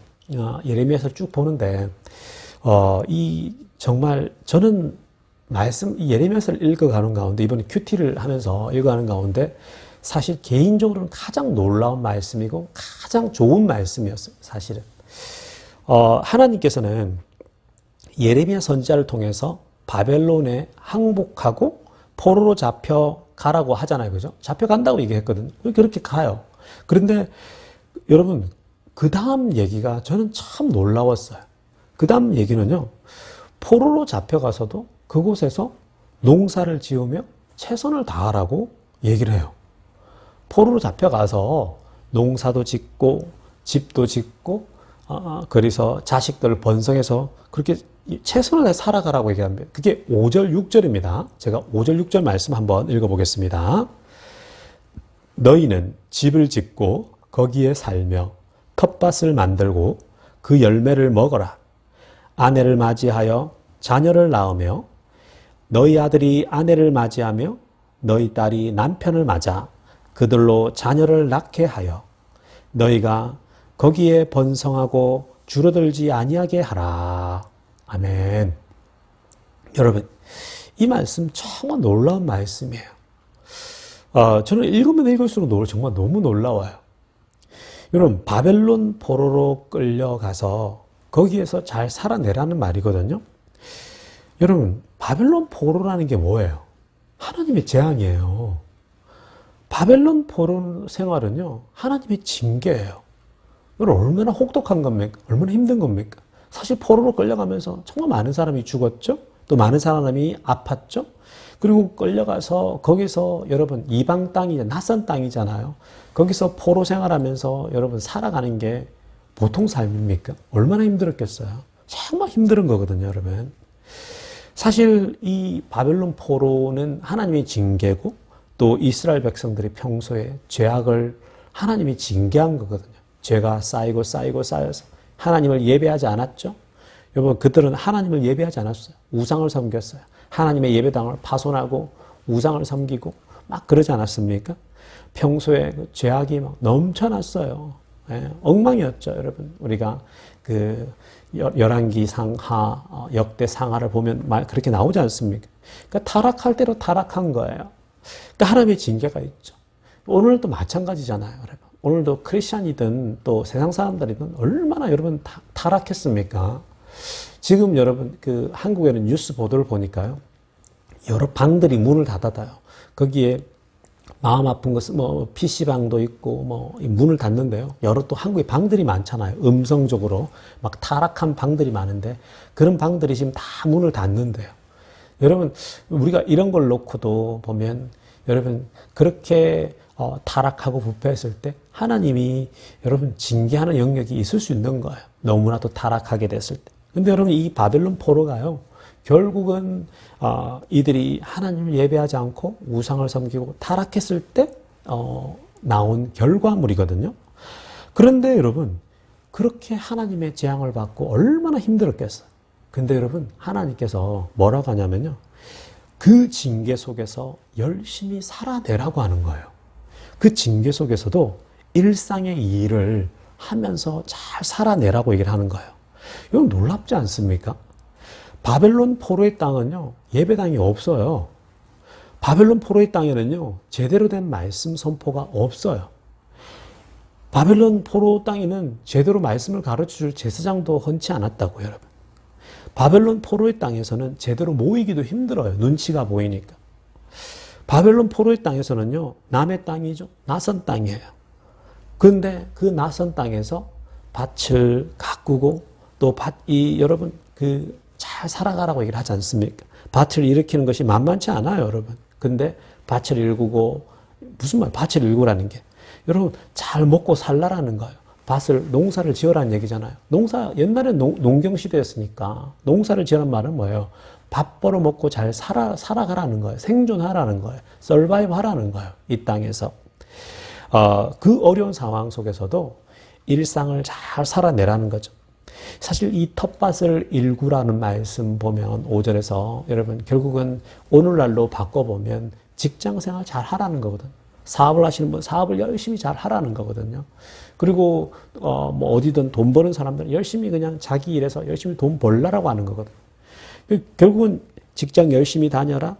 예레미야서를 쭉 보는데 정말 저는 예레미야서를 읽어가는 가운데 이번에 큐티를 하면서 읽어가는 가운데 사실 개인적으로는 가장 놀라운 말씀이고 가장 좋은 말씀이었어요. 사실은 하나님께서는 예레미야 선지자를 통해서 바벨론에 항복하고 포로로 잡혀가라고 하잖아요. 그죠? 잡혀간다고 얘기했거든요. 그렇게 가요. 그런데 여러분 그 다음 얘기가 저는 참 놀라웠어요. 그 다음 얘기는요. 포로로 잡혀가서도 그곳에서 농사를 지으며 최선을 다하라고 얘기를 해요. 포로로 잡혀가서 농사도 짓고 집도 짓고 그래서 자식들을 번성해서 그렇게 최선을 다해 살아가라고 얘기합니다. 그게 5절 6절입니다. 제가 5절 6절 말씀 한번 읽어보겠습니다. 너희는 집을 짓고 거기에 살며 텃밭을 만들고 그 열매를 먹어라. 아내를 맞이하여 자녀를 낳으며 너희 아들이 아내를 맞이하며 너희 딸이 남편을 맞아 그들로 자녀를 낳게 하여 너희가 거기에 번성하고 줄어들지 아니하게 하라. 아멘. 여러분, 이 말씀 정말 놀라운 말씀이에요. 저는 읽으면 읽을수록 정말 너무 놀라워요. 여러분, 바벨론 포로로 끌려가서 거기에서 잘 살아내라는 말이거든요. 여러분, 바벨론 포로라는 게 뭐예요? 하나님의 재앙이에요. 바벨론 포로 생활은요, 하나님의 징계예요. 여러분, 얼마나 혹독한 겁니까? 얼마나 힘든 겁니까? 사실 포로로 끌려가면서 정말 많은 사람이 죽었죠? 또 많은 사람이 아팠죠? 그리고 끌려가서 거기서 여러분 이방 땅이잖아요. 낯선 땅이잖아요. 거기서 포로 생활하면서 여러분 살아가는 게 보통 삶입니까? 얼마나 힘들었겠어요? 정말 힘든 거거든요, 여러분. 사실 이 바벨론 포로는 하나님의 징계고 또 이스라엘 백성들이 평소에 죄악을 하나님이 징계한 거거든요. 죄가 쌓이고 쌓여서 하나님을 예배하지 않았죠? 여러분, 그들은 하나님을 예배하지 않았어요. 우상을 섬겼어요. 하나님의 예배당을 파손하고 우상을 섬기고 막 그러지 않았습니까? 평소에 그 죄악이 막 넘쳐났어요. 엉망이었죠, 여러분. 우리가 그 열왕기 상하, 역대 상하를 보면 그렇게 나오지 않습니까? 그러니까 타락할 대로 타락한 거예요. 그러니까 하나님의 징계가 있죠. 오늘도 마찬가지잖아요, 여러분. 오늘도 크리스찬이든 또 세상 사람들이든 얼마나 여러분 타락했습니까? 지금 여러분 그 한국에는 뉴스 보도를 보니까요. 여러 방들이 문을 닫아요. 거기에 마음 아픈 것은 PC방도 있고 문을 닫는데요. 여러 또 한국에 방들이 많잖아요. 음성적으로 막 타락한 방들이 많은데 그런 방들이 지금 다 문을 닫는데요. 여러분 우리가 이런 걸 놓고도 보면 여러분 그렇게 타락하고 부패했을 때 하나님이 여러분 징계하는 영역이 있을 수 있는 거예요. 너무나도 타락하게 됐을 때. 근데 여러분 이 바벨론 포로가요. 결국은 이들이 하나님을 예배하지 않고 우상을 섬기고 타락했을 때 나온 결과물이거든요. 그런데 여러분 그렇게 하나님의 재앙을 받고 얼마나 힘들었겠어요. 근데 여러분 하나님께서 뭐라고 하냐면요. 그 징계 속에서 열심히 살아내라고 하는 거예요. 그 징계 속에서도 일상의 일을 하면서 잘 살아내라고 얘기를 하는 거예요. 이건 놀랍지 않습니까? 바벨론 포로의 땅은요, 예배당이 없어요. 바벨론 포로의 땅에는요, 제대로 된 말씀 선포가 없어요. 바벨론 포로 땅에는 제대로 말씀을 가르쳐줄 제사장도 흔치 않았다고요, 여러분. 바벨론 포로의 땅에서는 제대로 모이기도 힘들어요. 눈치가 보이니까. 바벨론 포로의 땅에서는요, 남의 땅이죠. 낯선 땅이에요. 그런데 그 낯선 땅에서 밭을 가꾸고 또 여러분 잘 살아가라고 얘기를 하지 않습니까? 밭을 일으키는 것이 만만치 않아요, 여러분. 근데 밭을 일구고 무슨 말? 밭을 일구라는 게 여러분 잘 먹고 살라라는 거예요. 농사를 지어라는 얘기잖아요. 옛날에 농경 시대였으니까 농사를 지으란 말은 뭐예요? 밥 벌어 먹고 잘 살아가라는 거예요. 생존하라는 거예요. 서바이브 하라는 거예요. 이 땅에서. 그 어려운 상황 속에서도 일상을 잘 살아내라는 거죠. 사실 이 텃밭을 일구라는 말씀 보면 5절에서 여러분 결국은 오늘날로 바꿔보면 직장생활 잘 하라는 거거든. 사업을 하시는 분 사업을 열심히 잘 하라는 거거든요. 그리고 뭐 어디든 돈 버는 사람들은 열심히 그냥 자기 일해서 열심히 돈 벌라라고 하는 거거든. 결국은 직장 열심히 다녀라.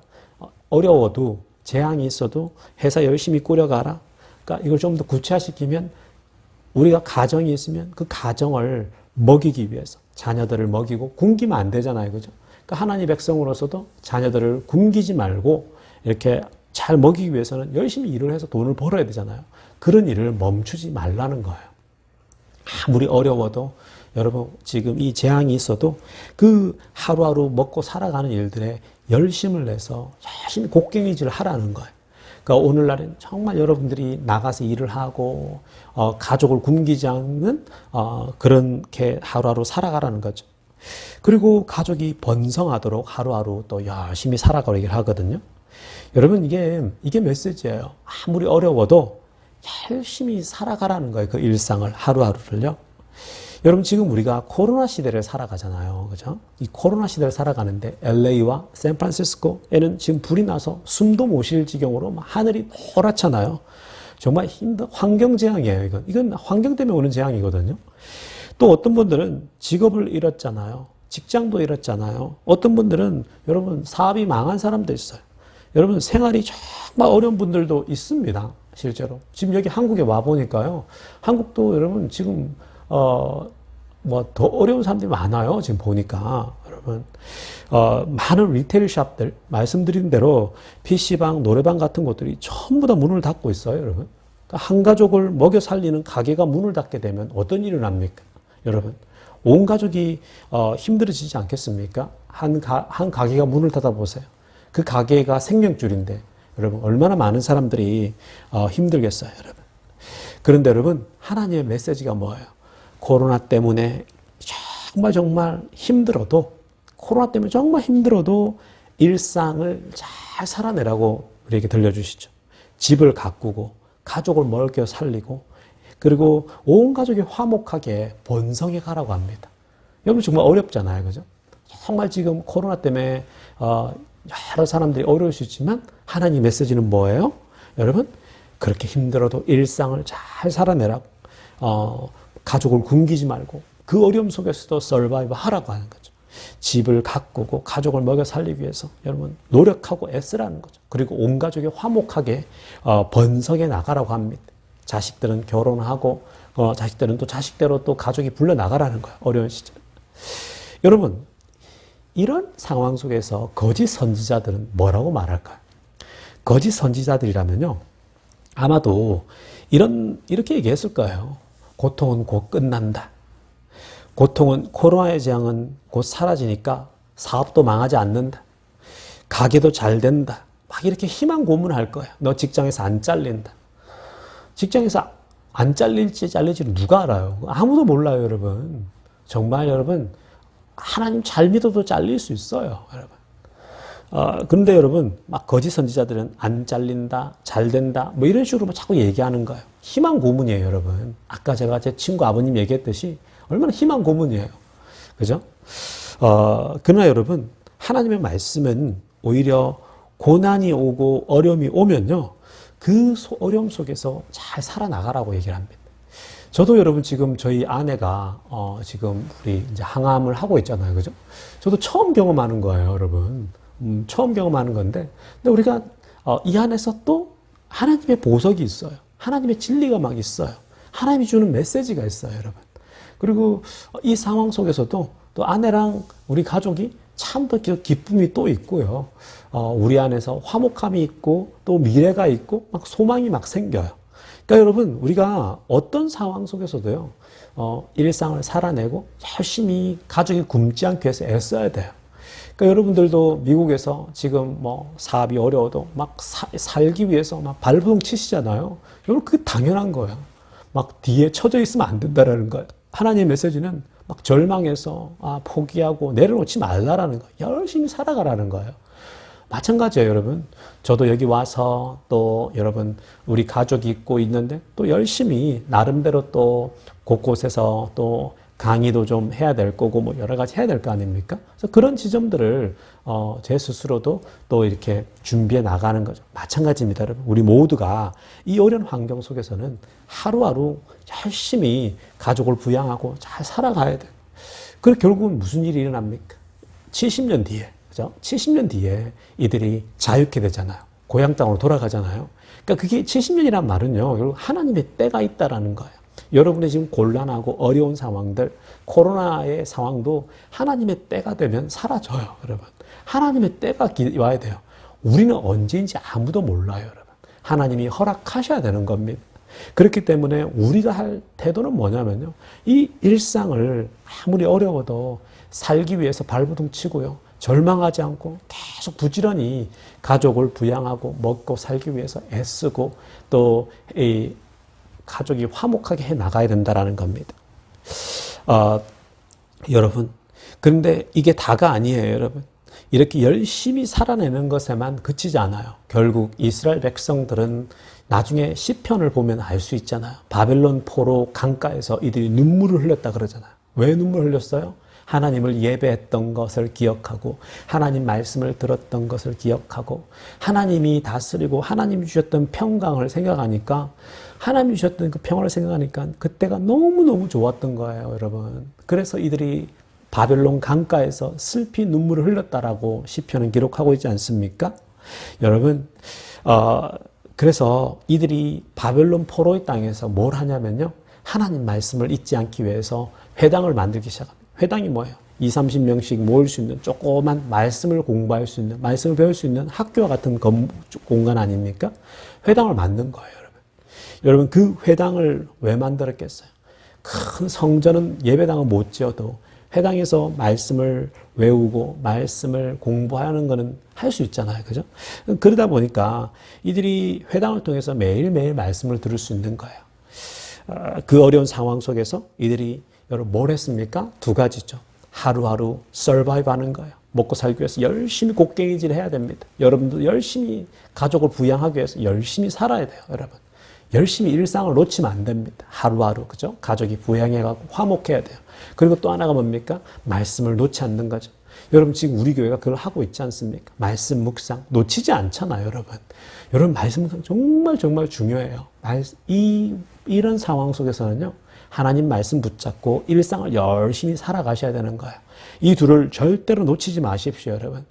어려워도 재앙이 있어도 회사 열심히 꾸려가라. 그러니까 이걸 좀 더 구체화시키면 우리가 가정이 있으면 그 가정을 먹이기 위해서 자녀들을 먹이고 굶기면 안 되잖아요. 그죠? 그러니까 하나님의 백성으로서도 자녀들을 굶기지 말고 이렇게 잘 먹이기 위해서는 열심히 일을 해서 돈을 벌어야 되잖아요. 그런 일을 멈추지 말라는 거예요. 아무리 어려워도 여러분 지금 이 재앙이 있어도 그 하루하루 먹고 살아가는 일들에 열심을 내서 열심히 곡괭이질을 하라는 거예요. 그러니까 오늘날은 정말 여러분들이 나가서 일을 하고 가족을 굶기지 않는 그렇게 하루하루 살아가라는 거죠. 그리고 가족이 번성하도록 하루하루 또 열심히 살아가고 얘기를 하거든요. 여러분 이게 메시지예요. 아무리 어려워도 열심히 살아가라는 거예요. 그 일상을 하루하루를요. 여러분 지금 우리가 코로나 시대를 살아가잖아요. 그죠? 이 코로나 시대를 살아가는데 LA와 샌프란시스코에는 지금 불이 나서 숨도 못 쉴 지경으로 막 하늘이 노랗잖아요. 정말 환경 재앙이에요. 이건 환경 때문에 오는 재앙이거든요. 또 어떤 분들은 직업을 잃었잖아요. 직장도 잃었잖아요. 어떤 분들은 여러분 사업이 망한 사람도 있어요. 여러분 생활이 정말 어려운 분들도 있습니다. 실제로. 지금 여기 한국에 와 보니까요. 한국도 여러분 지금 뭐 더 어려운 사람들이 많아요. 지금 보니까 여러분 많은 리테일 샵들 말씀드린 대로 PC방, 노래방 같은 곳들이 전부 다 문을 닫고 있어요. 여러분. 그러니까 한 가족을 먹여 살리는 가게가 문을 닫게 되면 어떤 일이 납니까? 여러분. 온 가족이 힘들어지지 않겠습니까? 한 가게가 문을 닫아보세요. 그 가게가 생명줄인데 여러분 얼마나 많은 사람들이 힘들겠어요. 여러분. 그런데 여러분 하나님의 메시지가 뭐예요? 코로나 때문에 정말 힘들어도 코로나 때문에 정말 힘들어도 일상을 잘 살아내라고 우리에게 들려주시죠. 집을 가꾸고 가족을 먹여 살리고 그리고 온 가족이 화목하게 번성해 가라고 합니다. 여러분 정말 어렵잖아요. 그죠? 정말 지금 코로나 때문에 여러 사람들이 어려울 수 있지만 하나님 메시지는 뭐예요? 여러분 그렇게 힘들어도 일상을 잘 살아내라고 가족을 굶기지 말고 그 어려움 속에서도 서바이브 하라고 하는 거죠. 집을 가꾸고 가족을 먹여 살리기 위해서 여러분 노력하고 애쓰라는 거죠. 그리고 온 가족이 화목하게 번성해 나가라고 합니다. 자식들은 결혼하고 자식들은 또 자식대로 또 가족이 불려 나가라는 거예요. 어려운 시절. 여러분 이런 상황 속에서 거짓 선지자들은 뭐라고 말할까요? 거짓 선지자들이라면요. 아마도 이렇게 얘기했을 거예요. 고통은 곧 끝난다. 코로나의 재앙은 곧 사라지니까 사업도 망하지 않는다. 가게도 잘 된다. 막 이렇게 희망 고문할 거예요. 너 직장에서 안 잘린다. 직장에서 안 잘릴지를 누가 알아요? 아무도 몰라요, 여러분. 정말 여러분, 하나님 잘 믿어도 잘릴 수 있어요, 여러분. 그런데 여러분, 막 거짓 선지자들은 안 잘린다, 잘 된다, 뭐 이런 식으로 자꾸 얘기하는 거예요. 희망 고문이에요, 여러분. 아까 제가 제 친구 아버님 얘기했듯이 얼마나 희망 고문이에요. 그죠? 그러나 여러분, 하나님의 말씀은 오히려 고난이 오고 어려움이 오면요. 그 어려움 속에서 잘 살아나가라고 얘기를 합니다. 저도 여러분 지금 저희 아내가 지금 우리 이제 항암을 하고 있잖아요. 그죠? 저도 처음 경험하는 거예요, 여러분. 처음 경험하는 건데, 근데 우리가 이 안에서 또 하나님의 보석이 있어요. 하나님의 진리가 막 있어요. 하나님이 주는 메시지가 있어요, 여러분. 그리고 이 상황 속에서도 또 아내랑 우리 가족이 참 더 기쁨이 또 있고요. 우리 안에서 화목함이 있고 또 미래가 있고 막 소망이 막 생겨요. 그러니까 여러분 우리가 어떤 상황 속에서도요. 일상을 살아내고 열심히 가족이 굶지 않기 위해서 애써야 돼요. 그러니까 여러분들도 미국에서 지금 뭐 사업이 어려워도 막 살기 위해서 막 발버둥 치시잖아요. 여러분 그게 당연한 거예요. 막 뒤에 처져 있으면 안 된다라는 거예요. 하나님의 메시지는 막 절망해서 포기하고 내려놓지 말라라는 거예요. 열심히 살아가라는 거예요. 마찬가지예요, 여러분. 저도 여기 와서 또 여러분 우리 가족이 있고 있는데 또 열심히 나름대로 또 곳곳에서 또 강의도 좀 해야 될 거고 뭐 여러 가지 해야 될 거 아닙니까? 그래서 그런 지점들을 제 스스로도 또 이렇게 준비해 나가는 거죠. 마찬가지입니다, 여러분. 우리 모두가 이 어려운 환경 속에서는 하루하루 열심히 가족을 부양하고 잘 살아가야 돼요. 그리고 결국은 무슨 일이 일어납니까? 70년 뒤에, 그죠? 70년 뒤에 이들이 자유케 되잖아요. 고향 땅으로 돌아가잖아요. 그러니까 그게 70년이란 말은요, 결국 하나님의 때가 있다라는 거예요. 여러분의 지금 곤란하고 어려운 상황들, 코로나의 상황도 하나님의 때가 되면 사라져요, 여러분. 하나님의 때가 와야 돼요. 우리는 언제인지 아무도 몰라요, 여러분. 하나님이 허락하셔야 되는 겁니다. 그렇기 때문에 우리가 할 태도는 뭐냐면요, 이 일상을 아무리 어려워도 살기 위해서 발버둥 치고요, 절망하지 않고 계속 부지런히 가족을 부양하고 먹고 살기 위해서 애쓰고 또 이 가족이 화목하게 해 나가야 된다라는 겁니다. 여러분, 그런데 이게 다가 아니에요, 여러분. 이렇게 열심히 살아내는 것에만 그치지 않아요. 결국 이스라엘 백성들은 나중에 시편을 보면 알 수 있잖아요. 바벨론 포로 강가에서 이들이 눈물을 흘렸다 그러잖아요. 왜 눈물을 흘렸어요? 하나님을 예배했던 것을 기억하고 하나님 말씀을 들었던 것을 기억하고 하나님이 다스리고 하나님이 주셨던 평강을 생각하니까 하나님이 주셨던 그 평화를 생각하니까 그때가 너무너무 좋았던 거예요, 여러분. 그래서 이들이 바벨론 강가에서 슬피 눈물을 흘렸다라고 시편은 기록하고 있지 않습니까? 여러분, 그래서 이들이 바벨론 포로의 땅에서 뭘 하냐면요, 하나님 말씀을 잊지 않기 위해서 회당을 만들기 시작합니다. 회당이 뭐예요? 20-30명씩 모일 수 있는 조그만 말씀을 공부할 수 있는, 말씀을 배울 수 있는 학교와 같은 공간 아닙니까? 회당을 만든 거예요, 여러분. 여러분, 그 회당을 왜 만들었겠어요? 큰 성전은 예배당은 못 지어도 회당에서 말씀을 외우고 말씀을 공부하는 거는 할 수 있잖아요, 그죠? 그러다 보니까 이들이 회당을 통해서 매일매일 말씀을 들을 수 있는 거예요. 그 어려운 상황 속에서 이들이 여러분 뭘 했습니까? 두 가지죠. 하루하루 서바이브 하는 거예요. 먹고 살기 위해서 열심히 곡괭이질 해야 됩니다. 여러분도 열심히 가족을 부양하기 위해서 열심히 살아야 돼요, 여러분. 열심히 일상을 놓치면 안 됩니다. 하루하루, 그죠? 가족이 부양해가고 화목해야 돼요. 그리고 또 하나가 뭡니까? 말씀을 놓지 않는 거죠. 여러분, 지금 우리 교회가 그걸 하고 있지 않습니까? 말씀 묵상 놓치지 않잖아요, 여러분. 여러분, 말씀 묵상 정말 정말 중요해요. 이런 상황 속에서는요, 하나님 말씀 붙잡고 일상을 열심히 살아가셔야 되는 거예요. 이 둘을 절대로 놓치지 마십시오, 여러분.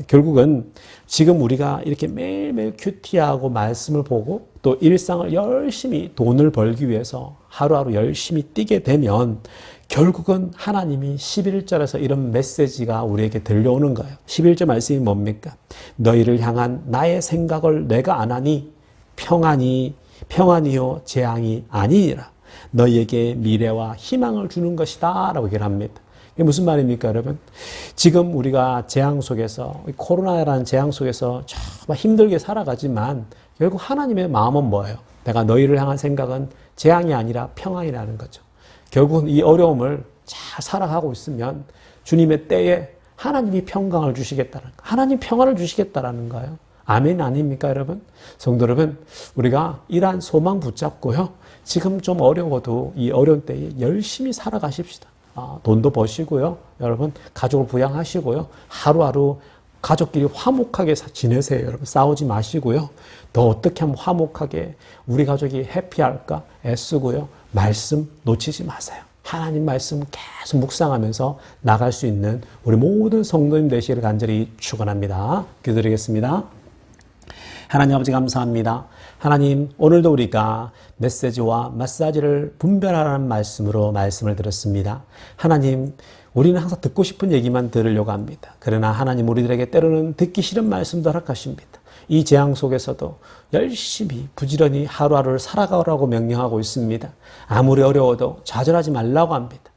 결국은 지금 우리가 이렇게 매일매일 큐티하고 말씀을 보고 또 일상을 열심히 돈을 벌기 위해서 하루하루 열심히 뛰게 되면 결국은 하나님이 11절에서 이런 메시지가 우리에게 들려오는 거예요. 11절 말씀이 뭡니까? 너희를 향한 나의 생각을 내가 안 하니 평안이요 재앙이 아니니라. 너희에게 미래와 희망을 주는 것이다 라고 얘기를 합니다. 이게 무슨 말입니까, 여러분? 지금 우리가 재앙 속에서, 코로나라는 재앙 속에서 정말 힘들게 살아가지만 결국 하나님의 마음은 뭐예요? 내가 너희를 향한 생각은 재앙이 아니라 평안이라는 거죠. 결국은 이 어려움을 잘 살아가고 있으면 주님의 때에 하나님이 평강을 주시겠다는 거, 하나님 평안을 주시겠다라는 거예요. 아멘 아닙니까, 여러분? 성도 여러분, 우리가 이러한 소망 붙잡고요, 지금 좀 어려워도 이 어려운 때에 열심히 살아가십시다. 돈도 버시고요, 여러분 가족을 부양하시고요, 하루하루 가족끼리 화목하게 지내세요. 여러분 싸우지 마시고요, 더 어떻게 하면 화목하게 우리 가족이 해피할까 애쓰고요, 말씀 놓치지 마세요. 하나님 말씀 계속 묵상하면서 나갈 수 있는 우리 모든 성도님 되시기를 간절히 축원합니다. 기도드리겠습니다. 하나님 아버지 감사합니다. 하나님, 오늘도 우리가 메시지와 마사지를 분별하라는 말씀으로 말씀을 들었습니다. 하나님, 우리는 항상 듣고 싶은 얘기만 들으려고 합니다. 그러나 하나님, 우리들에게 때로는 듣기 싫은 말씀도 허락하십니다. 이 재앙 속에서도 열심히 부지런히 하루하루를 살아가라고 명령하고 있습니다. 아무리 어려워도 좌절하지 말라고 합니다.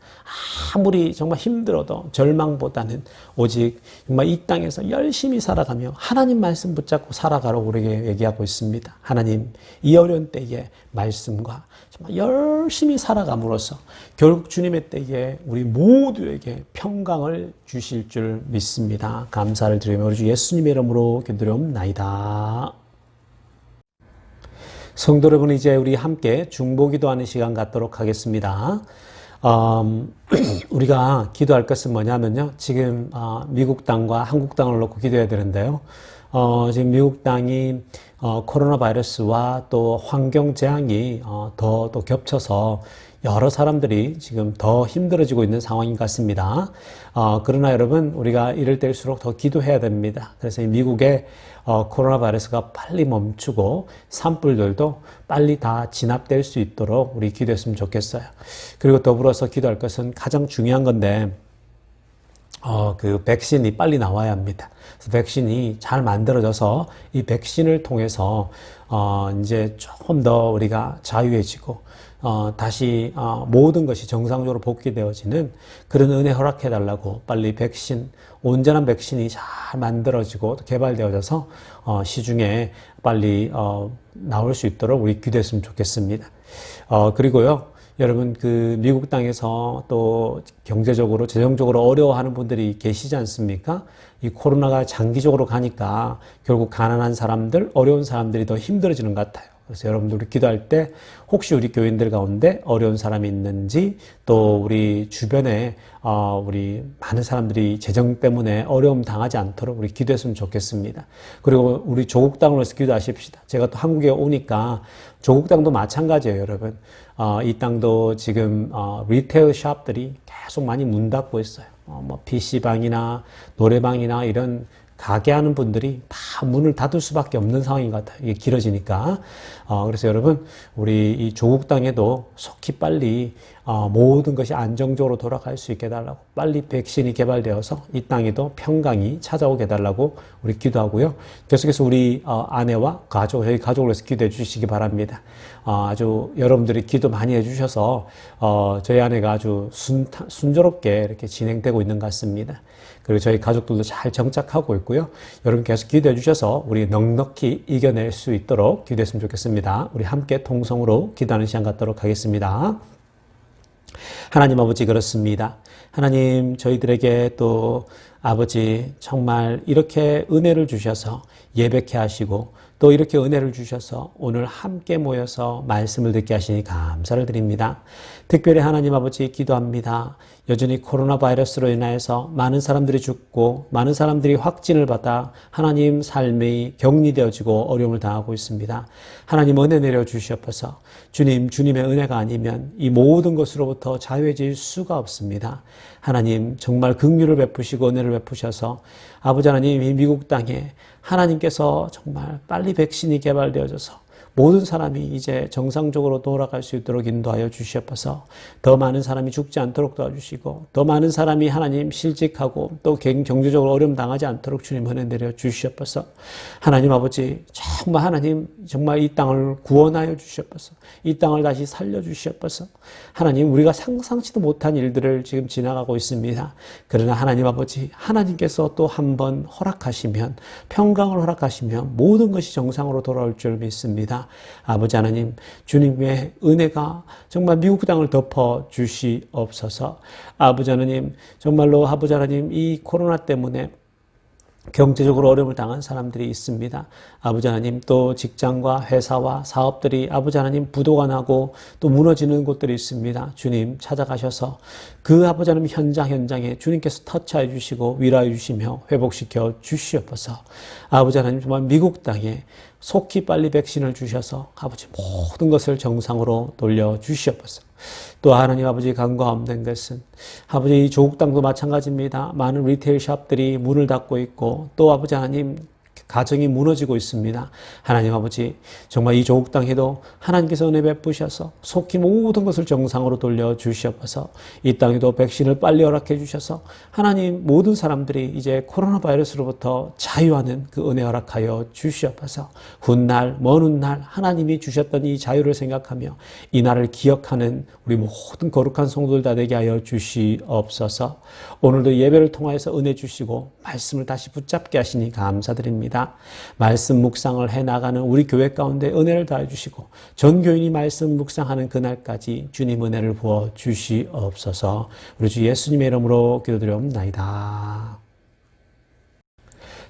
아무리 정말 힘들어도 절망보다는 오직 정말 이 땅에서 열심히 살아가며 하나님 말씀 붙잡고 살아가라고 우리에게 얘기하고 있습니다. 하나님, 이 어려운 때에 말씀과 정말 열심히 살아감으로써 결국 주님의 때에 우리 모두에게 평강을 주실 줄 믿습니다. 감사를 드리며 우리 주 예수님의 이름으로 기도드리옵나이다. 성도 여러분, 이제 우리 함께 중보기도하는 시간 갖도록 하겠습니다. 우리가 기도할 것은 뭐냐면요. 지금 미국 땅과 한국 땅을 놓고 기도해야 되는데요. 지금 미국 땅이 코로나 바이러스와 또 환경 재앙이 더 또 겹쳐서 여러 사람들이 지금 더 힘들어지고 있는 상황인 것 같습니다. 그러나 여러분, 우리가 이럴 때일수록 더 기도해야 됩니다. 그래서 이 미국의 코로나 바이러스가 빨리 멈추고 산불들도 빨리 다 진압될 수 있도록 우리 기도했으면 좋겠어요. 그리고 더불어서 기도할 것은 가장 중요한 건데, 그 백신이 빨리 나와야 합니다. 그래서 백신이 잘 만들어져서 이 백신을 통해서 이제 조금 더 우리가 자유해지고 다시 모든 것이 정상적으로 복귀되어지는 그런 은혜 허락해 달라고, 빨리 백신, 온전한 백신이 잘 만들어지고 개발되어져서 시중에 빨리 나올 수 있도록 우리 기도했으면 좋겠습니다. 그리고요, 여러분, 그 미국 땅에서 또 경제적으로, 재정적으로 어려워하는 분들이 계시지 않습니까? 이 코로나가 장기적으로 가니까 결국 가난한 사람들, 어려운 사람들이 더 힘들어지는 것 같아요. 그래서 여러분들 우리 기도할 때 혹시 우리 교인들 가운데 어려운 사람이 있는지, 또 우리 주변에 우리 많은 사람들이 재정 때문에 어려움 당하지 않도록 우리 기도했으면 좋겠습니다. 그리고 우리 조국 땅을 위해서 기도하십시다. 제가 또 한국에 오니까 조국 땅도 마찬가지예요, 여러분. 이 땅도 지금 리테일 샵들이 계속 많이 문 닫고 있어요. 뭐 PC방이나 노래방이나 이런 가게 하는 분들이 다 문을 닫을 수밖에 없는 상황인 것 같아요. 이게 길어지니까. 그래서 여러분, 우리 이 조국 땅에도 속히 빨리 모든 것이 안정적으로 돌아갈 수 있게 해달라고, 빨리 백신이 개발되어서 이 땅에도 평강이 찾아오게 해달라고 우리 기도하고요. 계속해서 우리 아내와 가족, 저희 가족을 위해서 기도해 주시기 바랍니다. 아주 여러분들이 기도 많이 해주셔서 저희 아내가 아주 순조롭게 이렇게 진행되고 있는 것 같습니다. 그리고 저희 가족들도 잘 정착하고 있고요. 여러분 계속 기도해 주셔서 우리 넉넉히 이겨낼 수 있도록 기도했으면 좋겠습니다. 우리 함께 통성으로 기도하는 시간 갖도록 하겠습니다. 하나님 아버지, 그렇습니다. 하나님, 저희들에게 또 아버지 정말 이렇게 은혜를 주셔서 예배케 하시고, 또 이렇게 은혜를 주셔서 오늘 함께 모여서 말씀을 듣게 하시니 감사를 드립니다. 특별히 하나님 아버지 기도합니다. 여전히 코로나 바이러스로 인하여서 많은 사람들이 죽고 많은 사람들이 확진을 받아 하나님 삶이 격리되어지고 어려움을 당하고 있습니다. 하나님 은혜 내려 주시옵소서. 주님, 주님의 은혜가 아니면 이 모든 것으로부터 자유해질 수가 없습니다. 하나님 정말 긍휼을 베푸시고 은혜를 베푸셔서 아버지 하나님, 이 미국 땅에 하나님께서 정말 빨리 백신이 개발되어져서 모든 사람이 이제 정상적으로 돌아갈 수 있도록 인도하여 주시옵소서. 더 많은 사람이 죽지 않도록 도와주시고, 더 많은 사람이 하나님 실직하고 또 경제적으로 어려움 당하지 않도록 주님 은혜 내려 주시옵소서. 하나님 아버지, 정말 하나님 정말 이 땅을 구원하여 주시옵소서. 이 땅을 다시 살려 주시옵소서. 하나님, 우리가 상상치도 못한 일들을 지금 지나가고 있습니다. 그러나 하나님 아버지, 하나님께서 또 한 번 허락하시면, 평강을 허락하시면 모든 것이 정상으로 돌아올 줄 믿습니다. 아버지 하나님, 주님의 은혜가 정말 미국 땅을 덮어 주시옵소서. 아버지 하나님, 정말로 아버지 하나님, 이 코로나 때문에 경제적으로 어려움을 당한 사람들이 있습니다. 아버지 하나님, 또 직장과 회사와 사업들이 아버지 하나님 부도가 나고 또 무너지는 곳들이 있습니다. 주님 찾아가셔서 그 아버지 하나님 현장에 주님께서 터치해 주시고 위로해 주시며 회복시켜 주시옵소서. 아버지 하나님, 정말 미국 땅에 속히 빨리 백신을 주셔서 아버지 모든 것을 정상으로 돌려 주시옵소서. 또 하나님 아버지, 간과 없는 것은 아버지 조국 땅도 마찬가지입니다. 많은 리테일 샵들이 문을 닫고 있고, 또 아버지 하나님 가정이 무너지고 있습니다. 하나님 아버지, 정말 이 조국 땅에도 하나님께서 은혜 베푸셔서 속히 모든 것을 정상으로 돌려주시옵소서. 이 땅에도 백신을 빨리 허락해 주셔서 하나님 모든 사람들이 이제 코로나 바이러스로부터 자유하는 그 은혜 허락하여 주시옵소서. 훗날 먼 훗날 하나님이 주셨던 이 자유를 생각하며 이 날을 기억하는 우리 모든 거룩한 성도들 다 되게 하여 주시옵소서. 오늘도 예배를 통하여서 은혜 주시고 말씀을 다시 붙잡게 하시니 감사드립니다. 말씀 묵상을 해나가는 우리 교회 가운데 은혜를 다해 주시고 전교인이 말씀 묵상하는 그날까지 주님 은혜를 부어 주시옵소서. 우리 주 예수님의 이름으로 기도드리옵나이다.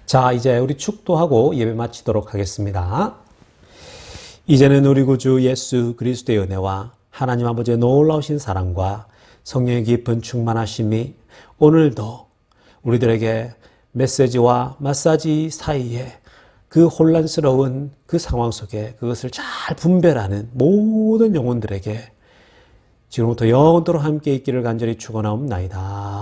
자, 이제 우리 축도하고 예배 마치도록 하겠습니다. 이제는 우리 구주 예수 그리스도의 은혜와 하나님 아버지의 놀라우신 사랑과 성령의 깊은 충만하심이 오늘도 우리들에게 메시지와 마사지 사이에 그 혼란스러운 그 상황 속에 그것을 잘 분별하는 모든 영혼들에게 지금부터 영원토록 함께 있기를 간절히 축원하옵나이다.